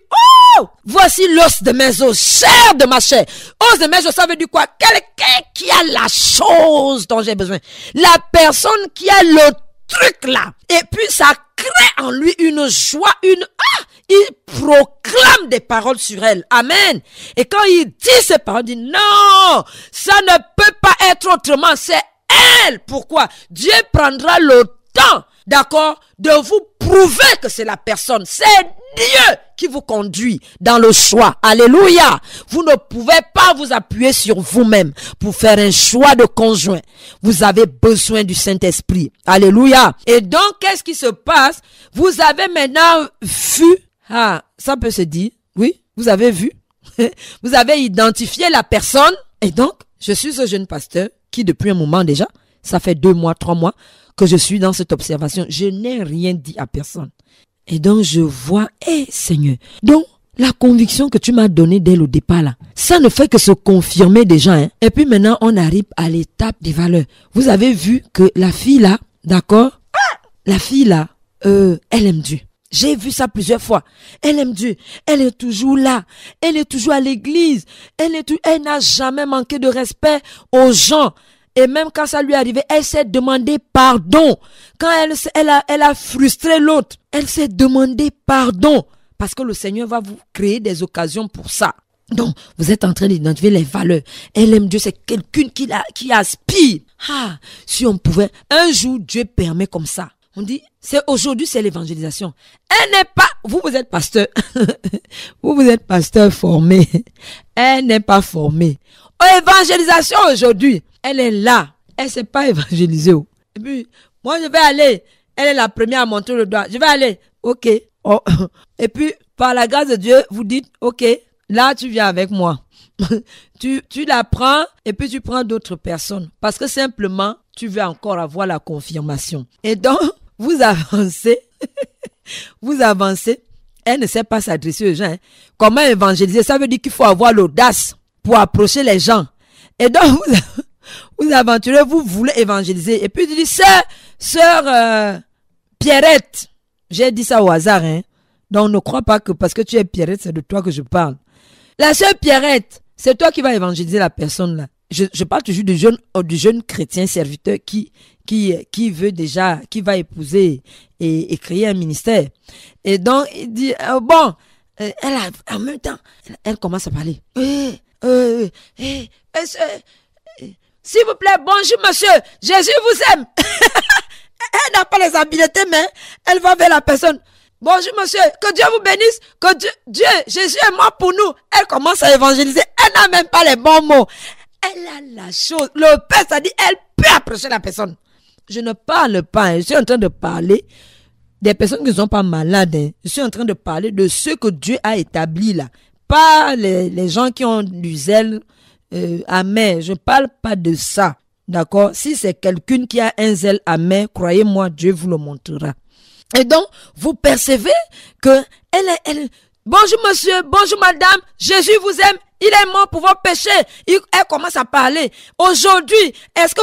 oh, voici l'os de mes os, chair de ma chair. Os de mes os, ça veut dire quoi? Quelqu'un qui a la chose dont j'ai besoin. La personne qui a le truc là. Et puis, ça crée en lui une joie, il proclame des paroles sur elle. Amen. Et quand il dit ces paroles, il dit non, ça ne peut pas être autrement. C'est elle. Pourquoi? Dieu prendra le temps, d'accord, de vous prouver que c'est la personne. C'est Dieu qui vous conduit dans le choix. Alléluia. Vous ne pouvez pas vous appuyer sur vous-même pour faire un choix de conjoint. Vous avez besoin du Saint-Esprit. Alléluia. Et donc, qu'est-ce qui se passe? Vous avez maintenant vu. Ça peut se dire. Oui, vous avez vu. Vous avez identifié la personne. Et donc, Je suis ce jeune pasteur qui, depuis un moment déjà, ça fait 2 mois, 3 mois, que je suis dans cette observation. Je n'ai rien dit à personne. Et donc, je vois, Seigneur. Donc, la conviction que tu m'as donnée dès le départ, là, ça ne fait que se confirmer déjà. Hein. Et puis maintenant, on arrive à l'étape des valeurs. Vous avez vu que la fille là, d'accord? La fille là, elle aime Dieu. J'ai vu ça plusieurs fois. Elle aime Dieu. Elle est toujours là. Elle est toujours à l'église. Elle n'a jamais manqué de respect aux gens. Et même quand ça lui est arrivé, elle s'est demandé pardon. Quand elle a frustré l'autre, elle s'est demandé pardon. Parce que le Seigneur va vous créer des occasions pour ça. Donc, vous êtes en train d'identifier les valeurs. Elle aime Dieu, c'est quelqu'un qui aspire. Si on pouvait, un jour, Dieu permet comme ça. On dit, aujourd'hui, c'est l'évangélisation. Elle n'est pas, vous êtes pasteur. vous êtes pasteur formé. Elle n'est pas formée. Évangélisation aujourd'hui. Elle est là. Elle ne s'est pas évangélisée. Et puis, moi, je vais aller. Elle est la première à montrer le doigt. Je vais aller. Ok. Oh. Et puis, par la grâce de Dieu, vous dites, ok, là, tu viens avec moi. tu la prends et puis tu prends d'autres personnes. Parce que simplement, tu veux encore avoir la confirmation. Et donc, vous avancez. vous avancez. Elle ne sait pas s'adresser aux gens. Hein. Comment évangéliser? Ça veut dire qu'il faut avoir l'audace pour approcher les gens. Et donc, vous aventurez, vous voulez évangéliser. Et puis, tu dis, sœur Pierrette. J'ai dit ça au hasard, hein. Donc, ne crois pas que parce que tu es Pierrette, c'est de toi que je parle. La sœur Pierrette, c'est toi qui vas évangéliser la personne là. Je parle toujours du jeune chrétien serviteur qui veut déjà, qui va épouser et créer un ministère. Et donc, il dit, en même temps, elle commence à parler. S'il vous plaît, bonjour monsieur, Jésus vous aime. Elle n'a pas les habiletés, mais elle va vers la personne. Bonjour monsieur, que Dieu vous bénisse, que Dieu, Jésus est mort pour nous. Elle commence à évangéliser, elle n'a même pas les bons mots. Elle a la chose, le père, ça dit, elle peut approcher la personne. Je ne parle pas, hein. Je suis en train de parler des personnes qui ne sont pas malades. Hein. Je suis en train de parler de ceux que Dieu a établis là. Pas les gens qui ont du zèle amer. Je ne parle pas de ça. D'accord? Si c'est quelqu'un qui a un zèle amer, croyez-moi, Dieu vous le montrera. Et donc, vous percevez que elle bonjour monsieur, bonjour madame, Jésus vous aime, il est mort pour vos péchés. Elle commence à parler. Aujourd'hui, est-ce que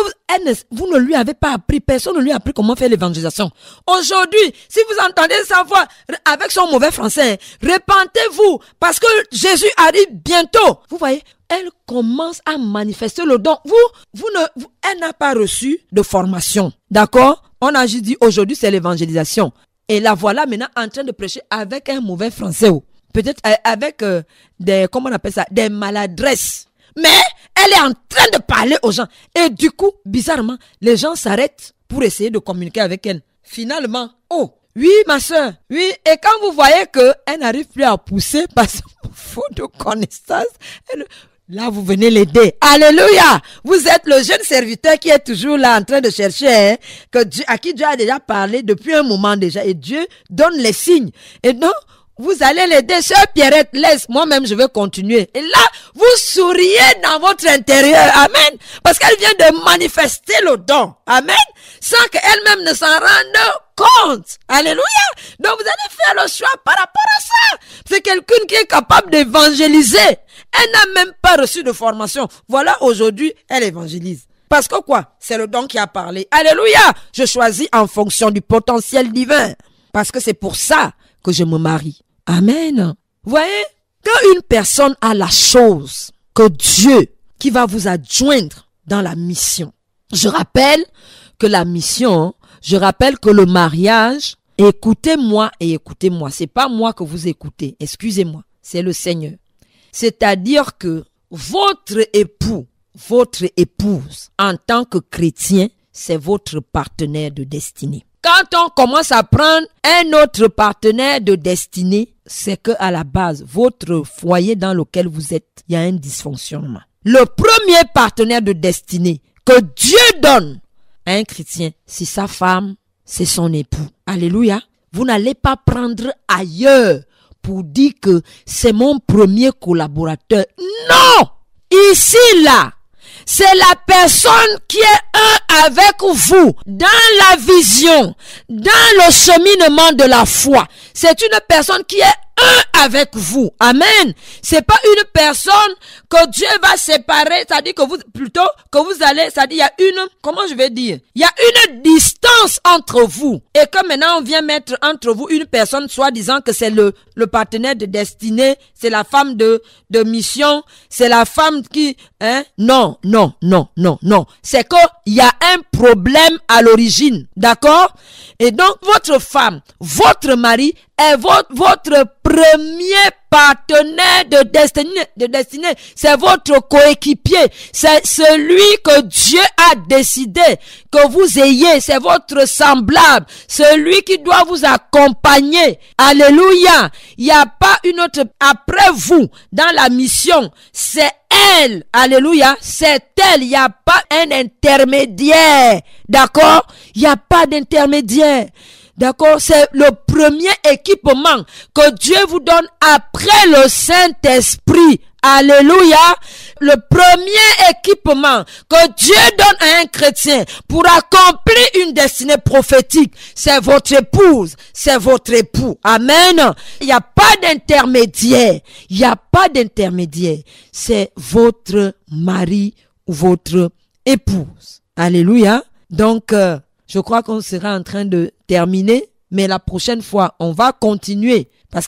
vous ne lui avez pas appris, personne ne lui a appris comment faire l'évangélisation. Aujourd'hui, si vous entendez sa voix avec son mauvais français, repentez-vous parce que Jésus arrive bientôt. Vous voyez, elle commence à manifester le don. Elle n'a pas reçu de formation. D'accord? On a juste dit aujourd'hui c'est l'évangélisation. Et la voilà maintenant en train de prêcher avec un mauvais français. Peut-être avec des maladresses. Mais elle est en train de parler aux gens. Et du coup, bizarrement, les gens s'arrêtent pour essayer de communiquer avec elle. Finalement, oui ma soeur, oui. Et quand vous voyez qu'elle n'arrive plus à pousser parce qu'il faut de connaissance, là, vous venez l'aider. Alléluia! Vous êtes le jeune serviteur qui est toujours là en train de chercher, à qui Dieu a déjà parlé depuis un moment déjà. Et Dieu donne les signes. Et donc, vous allez l'aider. Sœur Pierrette, laisse. Moi-même, je vais continuer. Et là, vous souriez dans votre intérieur. Amen. Parce qu'elle vient de manifester le don. Amen. Sans qu'elle-même ne s'en rende compte. Alléluia. Donc, vous allez faire le choix par rapport à ça. C'est quelqu'un qui est capable d'évangéliser. Elle n'a même pas reçu de formation. Voilà, aujourd'hui, elle évangélise. Parce que quoi? C'est le don qui a parlé. Alléluia! Je choisis en fonction du potentiel divin. Parce que c'est pour ça que je me marie. Amen. Vous voyez? Quand une personne a la chose que Dieu qui va vous adjoindre dans la mission. Je rappelle que la mission, je rappelle que le mariage, écoutez-moi et écoutez-moi. C'est pas moi que vous écoutez. Excusez-moi. C'est le Seigneur. C'est-à-dire que votre époux, votre épouse, en tant que chrétien, c'est votre partenaire de destinée. Quand on commence à prendre un autre partenaire de destinée, c'est que à la base, votre foyer dans lequel vous êtes, il y a un dysfonctionnement. Le premier partenaire de destinée que Dieu donne à un chrétien, c'est sa femme, c'est son époux. Alléluia. Vous n'allez pas prendre ailleurs pour dire que c'est mon premier collaborateur. Non! Ici, là, c'est la personne qui est un avec vous dans la vision, dans le cheminement de la foi. C'est une personne qui est un avec vous. Amen. C'est pas une personne que Dieu va séparer, c'est-à-dire que vous, plutôt, que vous allez, c'est-à-dire, il y a une, comment je vais dire? Il y a une distance entre vous. Et que maintenant, on vient mettre entre vous une personne, soi-disant que c'est le partenaire de destinée, c'est la femme de mission, c'est la femme qui, non. C'est qu'il y a un problème à l'origine. D'accord? Et donc, votre femme, votre mari est votre premier partenaire de destinée. C'est votre coéquipier. C'est celui que Dieu a décidé que vous ayez. C'est votre semblable. Celui qui doit vous accompagner. Alléluia. Il n'y a pas une autre après vous dans la mission. C'est elle. Alléluia. C'est elle. Il n'y a pas un intermédiaire. D'accord? Il n'y a pas d'intermédiaire. D'accord? C'est le premier équipement que Dieu vous donne après le Saint-Esprit. Alléluia. Le premier équipement que Dieu donne à un chrétien pour accomplir une destinée prophétique, c'est votre épouse, c'est votre époux. Amen. Il n'y a pas d'intermédiaire. Il n'y a pas d'intermédiaire. C'est votre mari ou votre épouse. Alléluia. Donc, je crois qu'on sera en train de terminer, mais la prochaine fois, on va continuer parce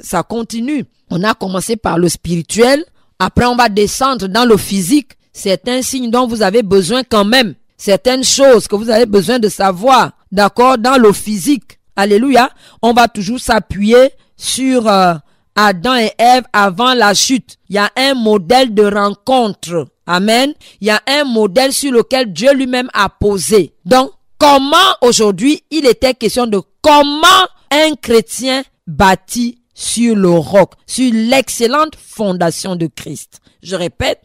ça continue. On a commencé par le spirituel, après on va descendre dans le physique. C'est un signe dont vous avez besoin quand même. Certaines choses que vous avez besoin de savoir, d'accord, dans le physique. Alléluia. On va toujours s'appuyer sur Adam et Ève avant la chute. Il y a un modèle de rencontre. Amen. Il y a un modèle sur lequel Dieu lui-même a posé. Donc, comment aujourd'hui, il était question de comment un chrétien bâtit sur le roc, sur l'excellente fondation de Christ. Je répète,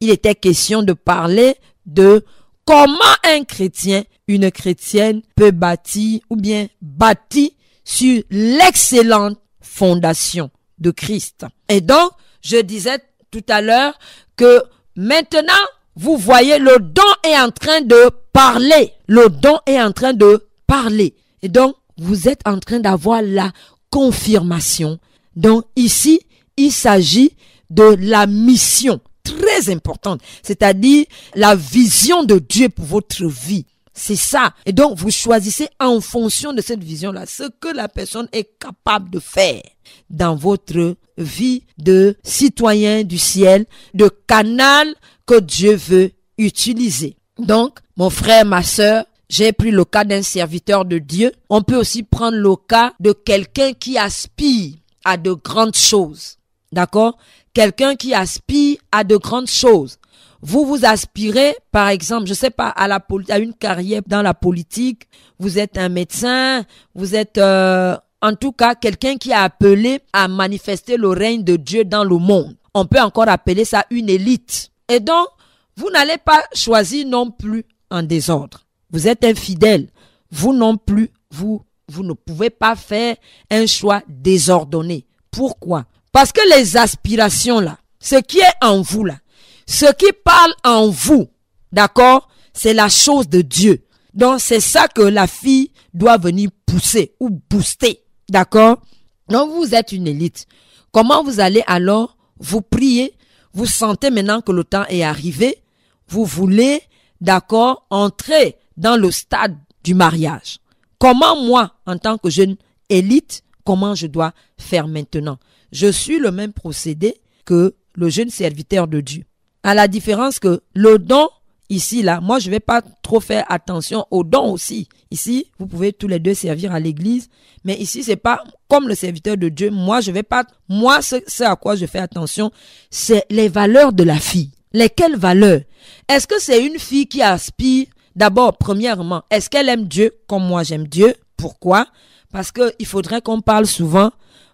il était question de parler de comment un chrétien, une chrétienne peut bâtir ou bien bâtir sur l'excellente fondation de Christ. Et donc, je disais tout à l'heure que maintenant, vous voyez, le don est en train de parler. Le don est en train de parler. Et donc, vous êtes en train d'avoir la confirmation. Donc, ici, il s'agit de la mission très importante. C'est-à-dire la vision de Dieu pour votre vie. C'est ça. Et donc, vous choisissez en fonction de cette vision-là ce que la personne est capable de faire dans votre vie de citoyen du ciel, de canal que Dieu veut utiliser. Donc, mon frère, ma sœur, j'ai pris le cas d'un serviteur de Dieu. On peut aussi prendre le cas de quelqu'un qui aspire à de grandes choses. D'accord? Quelqu'un qui aspire à de grandes choses. Vous aspirez, par exemple, je sais pas, à une carrière dans la politique. Vous êtes un médecin, vous êtes en tout cas quelqu'un qui est appelé à manifester le règne de Dieu dans le monde. On peut encore appeler ça une élite. Et donc, vous n'allez pas choisir non plus en désordre. Vous êtes infidèle. Vous non plus, vous ne pouvez pas faire un choix désordonné. Pourquoi? Parce que les aspirations là, ce qui est en vous là, ce qui parle en vous, d'accord, c'est la chose de Dieu. Donc, c'est ça que la fille doit venir pousser ou booster, d'accord? Donc, vous êtes une élite. Comment vous allez alors vous prier? Vous sentez maintenant que le temps est arrivé. Vous voulez, d'accord, entrer dans le stade du mariage. Comment moi, en tant que jeune élite, comment je dois faire maintenant? Je suis le même procédé que le jeune serviteur de Dieu. À la différence que le don, ici, là, moi, je vais pas trop faire attention au don aussi. Ici, vous pouvez tous les deux servir à l'église, mais ici, c'est pas comme le serviteur de Dieu. Moi, je vais pas, moi, ce à quoi je fais attention, c'est les valeurs de la fille. Lesquelles valeurs? Est-ce que c'est une fille qui aspire? D'abord, premièrement, est-ce qu'elle aime Dieu comme moi j'aime Dieu? Pourquoi? Parce que il faudrait qu'on parle souvent.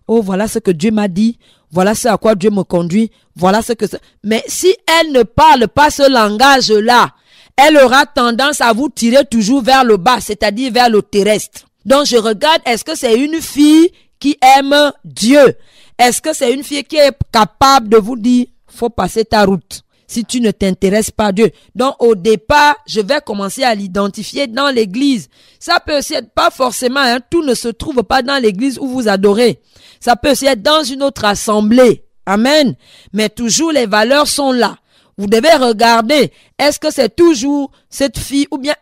Oh, voilà ce que Dieu m'a dit. Voilà ce à quoi Dieu me conduit. Voilà ce que... Mais si elle ne parle pas ce langage-là, elle aura tendance à vous tirer toujours vers le bas, c'est-à-dire vers le terrestre. Donc, je regarde, est-ce que c'est une fille qui aime Dieu? Est-ce que c'est une fille qui est capable de vous dire, faut passer ta route? si tu ne t'intéresses pas à Dieu. Donc, au départ, je vais commencer à l'identifier dans l'église. Ça peut aussi être pas forcément, tout ne se trouve pas dans l'église où vous adorez. Ça peut aussi être dans une autre assemblée. Amen. Mais toujours les valeurs sont là. Vous devez regarder, est-ce que c'est toujours cette fille ou bien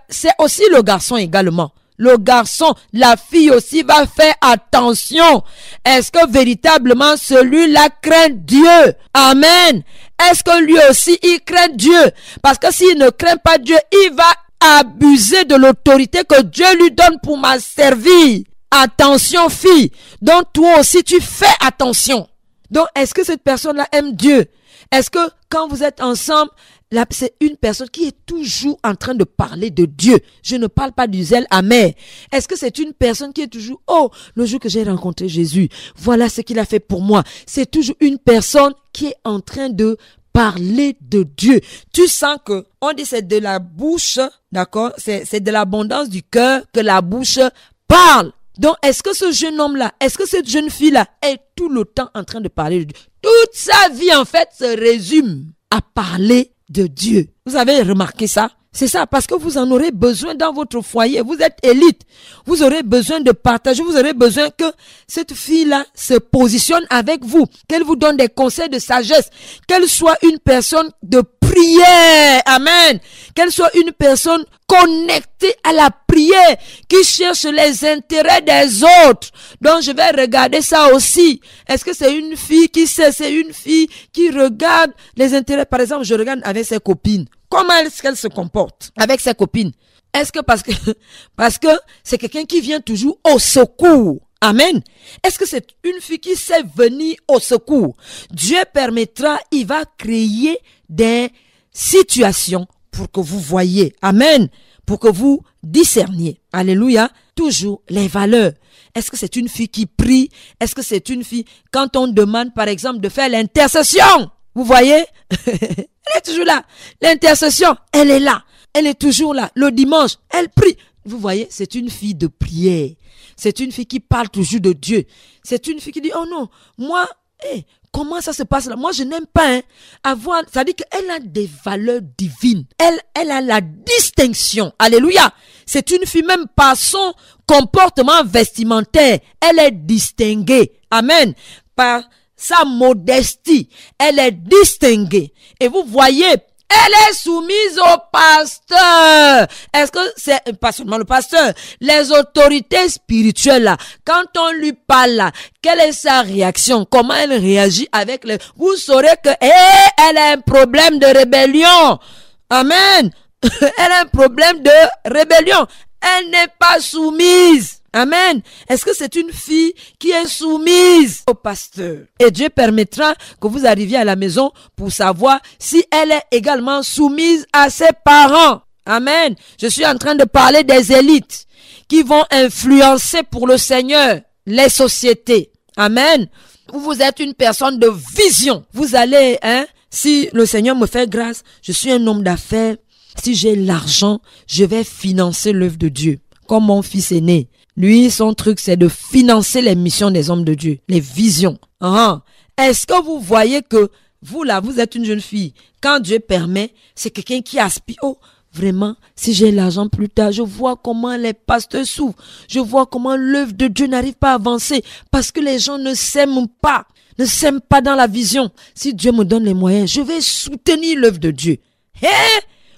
c'est aussi le garçon également. Le garçon, la fille aussi va faire attention. Est-ce que véritablement celui-là craint Dieu? Amen. Est-ce que lui aussi il craint Dieu? Parce que s'il ne craint pas Dieu, il va abuser de l'autorité que Dieu lui donne pour m'a servir. Attention fille. Donc toi aussi tu fais attention. Donc est-ce que cette personne-là aime Dieu? Est-ce que quand vous êtes ensemble, là, c'est une personne qui est toujours en train de parler de Dieu? Je ne parle pas du zèle amer. Est-ce que c'est une personne qui est toujours, oh, le jour que j'ai rencontré Jésus, voilà ce qu'il a fait pour moi. C'est toujours une personne qui est en train de parler de Dieu. Tu sens que, on dit c'est de la bouche, d'accord? C'est de l'abondance du cœur que la bouche parle. Donc, est-ce que ce jeune homme-là, est-ce que cette jeune fille-là est tout le temps en train de parler de Dieu? Toute sa vie, en fait, se résume à parler de Dieu. Vous avez remarqué ça? C'est ça, parce que vous en aurez besoin dans votre foyer. Vous êtes élite. Vous aurez besoin de partager. Vous aurez besoin que cette fille-là se positionne avec vous. Qu'elle vous donne des conseils de sagesse. Qu'elle soit une personne de prière. Amen. Qu'elle soit une personne connectée à la prière, qui cherche les intérêts des autres. Donc, je vais regarder ça aussi. Est-ce que c'est une fille qui sait, c'est une fille qui regarde les intérêts? Par exemple, je regarde avec ses copines. Comment est-ce qu'elle se comporte avec ses copines? Est-ce que parce que c'est quelqu'un qui vient toujours au secours? Amen. Est-ce que c'est une fille qui sait venir au secours? Dieu permettra, il va créer des situations pour que vous voyez. Amen. Pour que vous discerniez. Alléluia. Toujours les valeurs. Est-ce que c'est une fille qui prie? Est-ce que c'est une fille, quand on demande par exemple de faire l'intercession? Vous voyez? Elle est toujours là. L'intercession, elle est là. Elle est toujours là. Le dimanche, elle prie. Vous voyez, c'est une fille de prière. C'est une fille qui parle toujours de Dieu. C'est une fille qui dit, oh non, moi, comment ça se passe là? Moi, je n'aime pas avoir... Ça dit qu'elle a des valeurs divines. Elle a la distinction. Alléluia. C'est une fille, même par son comportement vestimentaire, elle est distinguée. Amen. Par sa modestie, elle est distinguée. Et vous voyez, elle est soumise au pasteur. Est-ce que c'est pas seulement le pasteur, les autorités spirituelles là, quand on lui parle là, quelle est sa réaction? Comment elle réagit avec les... Vous saurez que elle a un problème de rébellion. Amen. Elle a un problème de rébellion. Elle n'est pas soumise. Amen. Est-ce que c'est une fille qui est soumise au pasteur? Et Dieu permettra que vous arriviez à la maison pour savoir si elle est également soumise à ses parents. Amen. Je suis en train de parler des élites qui vont influencer pour le Seigneur les sociétés. Amen. Vous êtes une personne de vision. Vous allez, si le Seigneur me fait grâce, je suis un homme d'affaires. Si j'ai l'argent, je vais financer l'œuvre de Dieu. Comme mon fils aîné. Lui, son truc, c'est de financer les missions des hommes de Dieu, les visions. Est-ce que vous voyez que vous, là, vous êtes une jeune fille. Quand Dieu permet, c'est quelqu'un qui aspire. Oh, vraiment, si j'ai l'argent plus tard, je vois comment les pasteurs souffrent. Je vois comment l'œuvre de Dieu n'arrive pas à avancer parce que les gens ne s'aiment pas dans la vision. Si Dieu me donne les moyens, je vais soutenir l'œuvre de Dieu.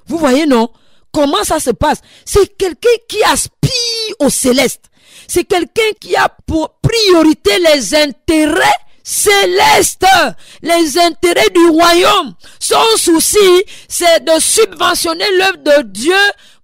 Vous voyez, non? Comment ça se passe? C'est quelqu'un qui aspire au céleste. C'est quelqu'un qui a pour priorité les intérêts célestes, les intérêts du royaume. Son souci, c'est de subventionner l'œuvre de Dieu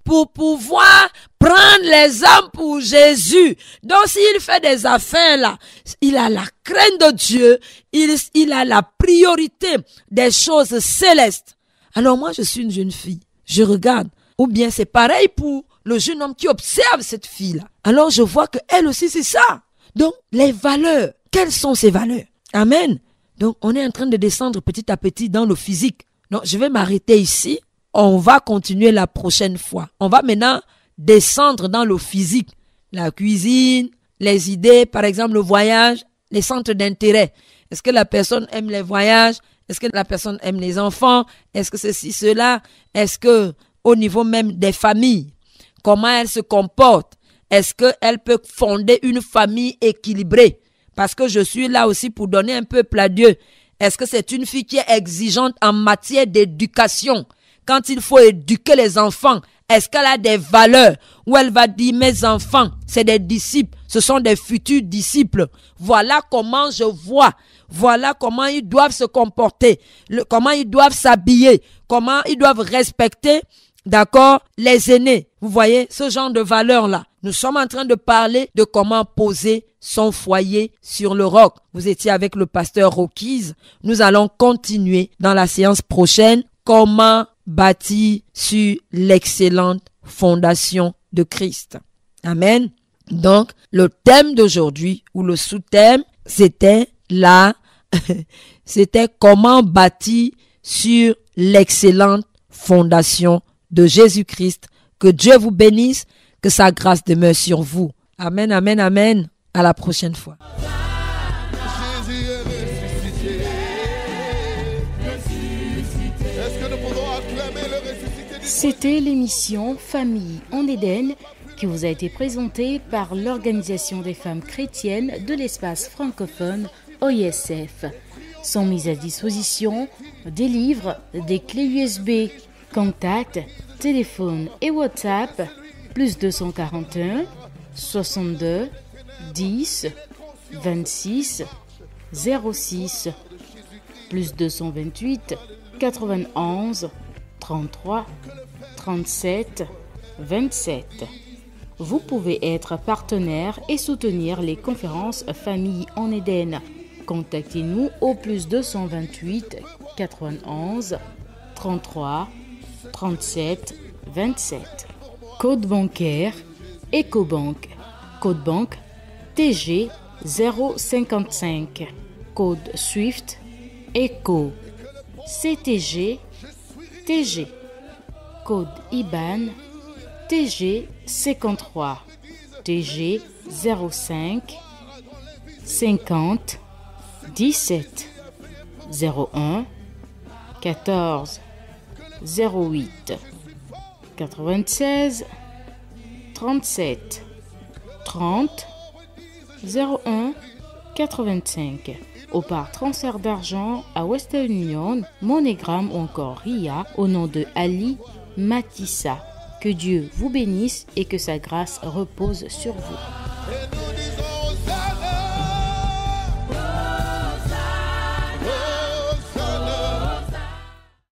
pour pouvoir prendre les âmes pour Jésus. Donc, s'il fait des affaires là, il a la crainte de Dieu, il a la priorité des choses célestes. Alors moi, je suis une jeune fille. Je regarde. Ou bien c'est pareil pour le jeune homme qui observe cette fille-là. Alors je vois qu'elle aussi c'est ça. Donc les valeurs, quelles sont ces valeurs? Amen. Donc on est en train de descendre petit à petit dans le physique. Donc je vais m'arrêter ici. On va continuer la prochaine fois. On va maintenant descendre dans le physique. La cuisine, les idées, par exemple le voyage, les centres d'intérêt. Est-ce que la personne aime les voyages? Est-ce que la personne aime les enfants? Est-ce que ceci, cela? Est-ce que au niveau même des familles, comment elle se comporte? Est-ce qu'elle peut fonder une famille équilibrée? Parce que je suis là aussi pour donner un peuple à Dieu. Est-ce que c'est une fille qui est exigeante en matière d'éducation? Quand il faut éduquer les enfants, est-ce qu'elle a des valeurs où elle va dire, mes enfants, c'est des disciples, ce sont des futurs disciples. Voilà comment je vois. Voilà comment ils doivent se comporter, comment ils doivent s'habiller, comment ils doivent respecter, d'accord, les aînés. Vous voyez, ce genre de valeurs-là. Nous sommes en train de parler de comment poser son foyer sur le roc. Vous étiez avec le pasteur Rocky's. Nous allons continuer dans la séance prochaine. Comment bâtir sur l'excellente fondation de Christ. Amen. Donc, le thème d'aujourd'hui, ou le sous-thème, c'était comment bâtir sur l'excellente fondation de Jésus-Christ. Que Dieu vous bénisse, que sa grâce demeure sur vous. Amen, amen, amen. À la prochaine fois. Jésus est ressuscité. Est-ce que nous pouvons acclamer le ressuscité du C'était l'émission Famille en Éden qui vous a été présentée par l'Organisation des femmes chrétiennes de l'espace francophone OISF. Sont mises à disposition des livres, des clés USB, contacts, téléphone et WhatsApp, plus 241 62 10 26 06, plus 228 91 33 37 27. Vous pouvez être partenaire et soutenir les conférences Famille en Éden. Contactez-nous au plus 228 91 33 37 27. Code bancaire Ecobank. Code banque TG 055. Code SWIFT ECO CTG TG. Code IBAN TG 53 TG 05 50 17 01 14 08 96 37 30 01 85 ou par transfert d'argent à Western Union, MoneyGram ou encore RIA au nom de Ali Matissa. Que Dieu vous bénisse et que sa grâce repose sur vous.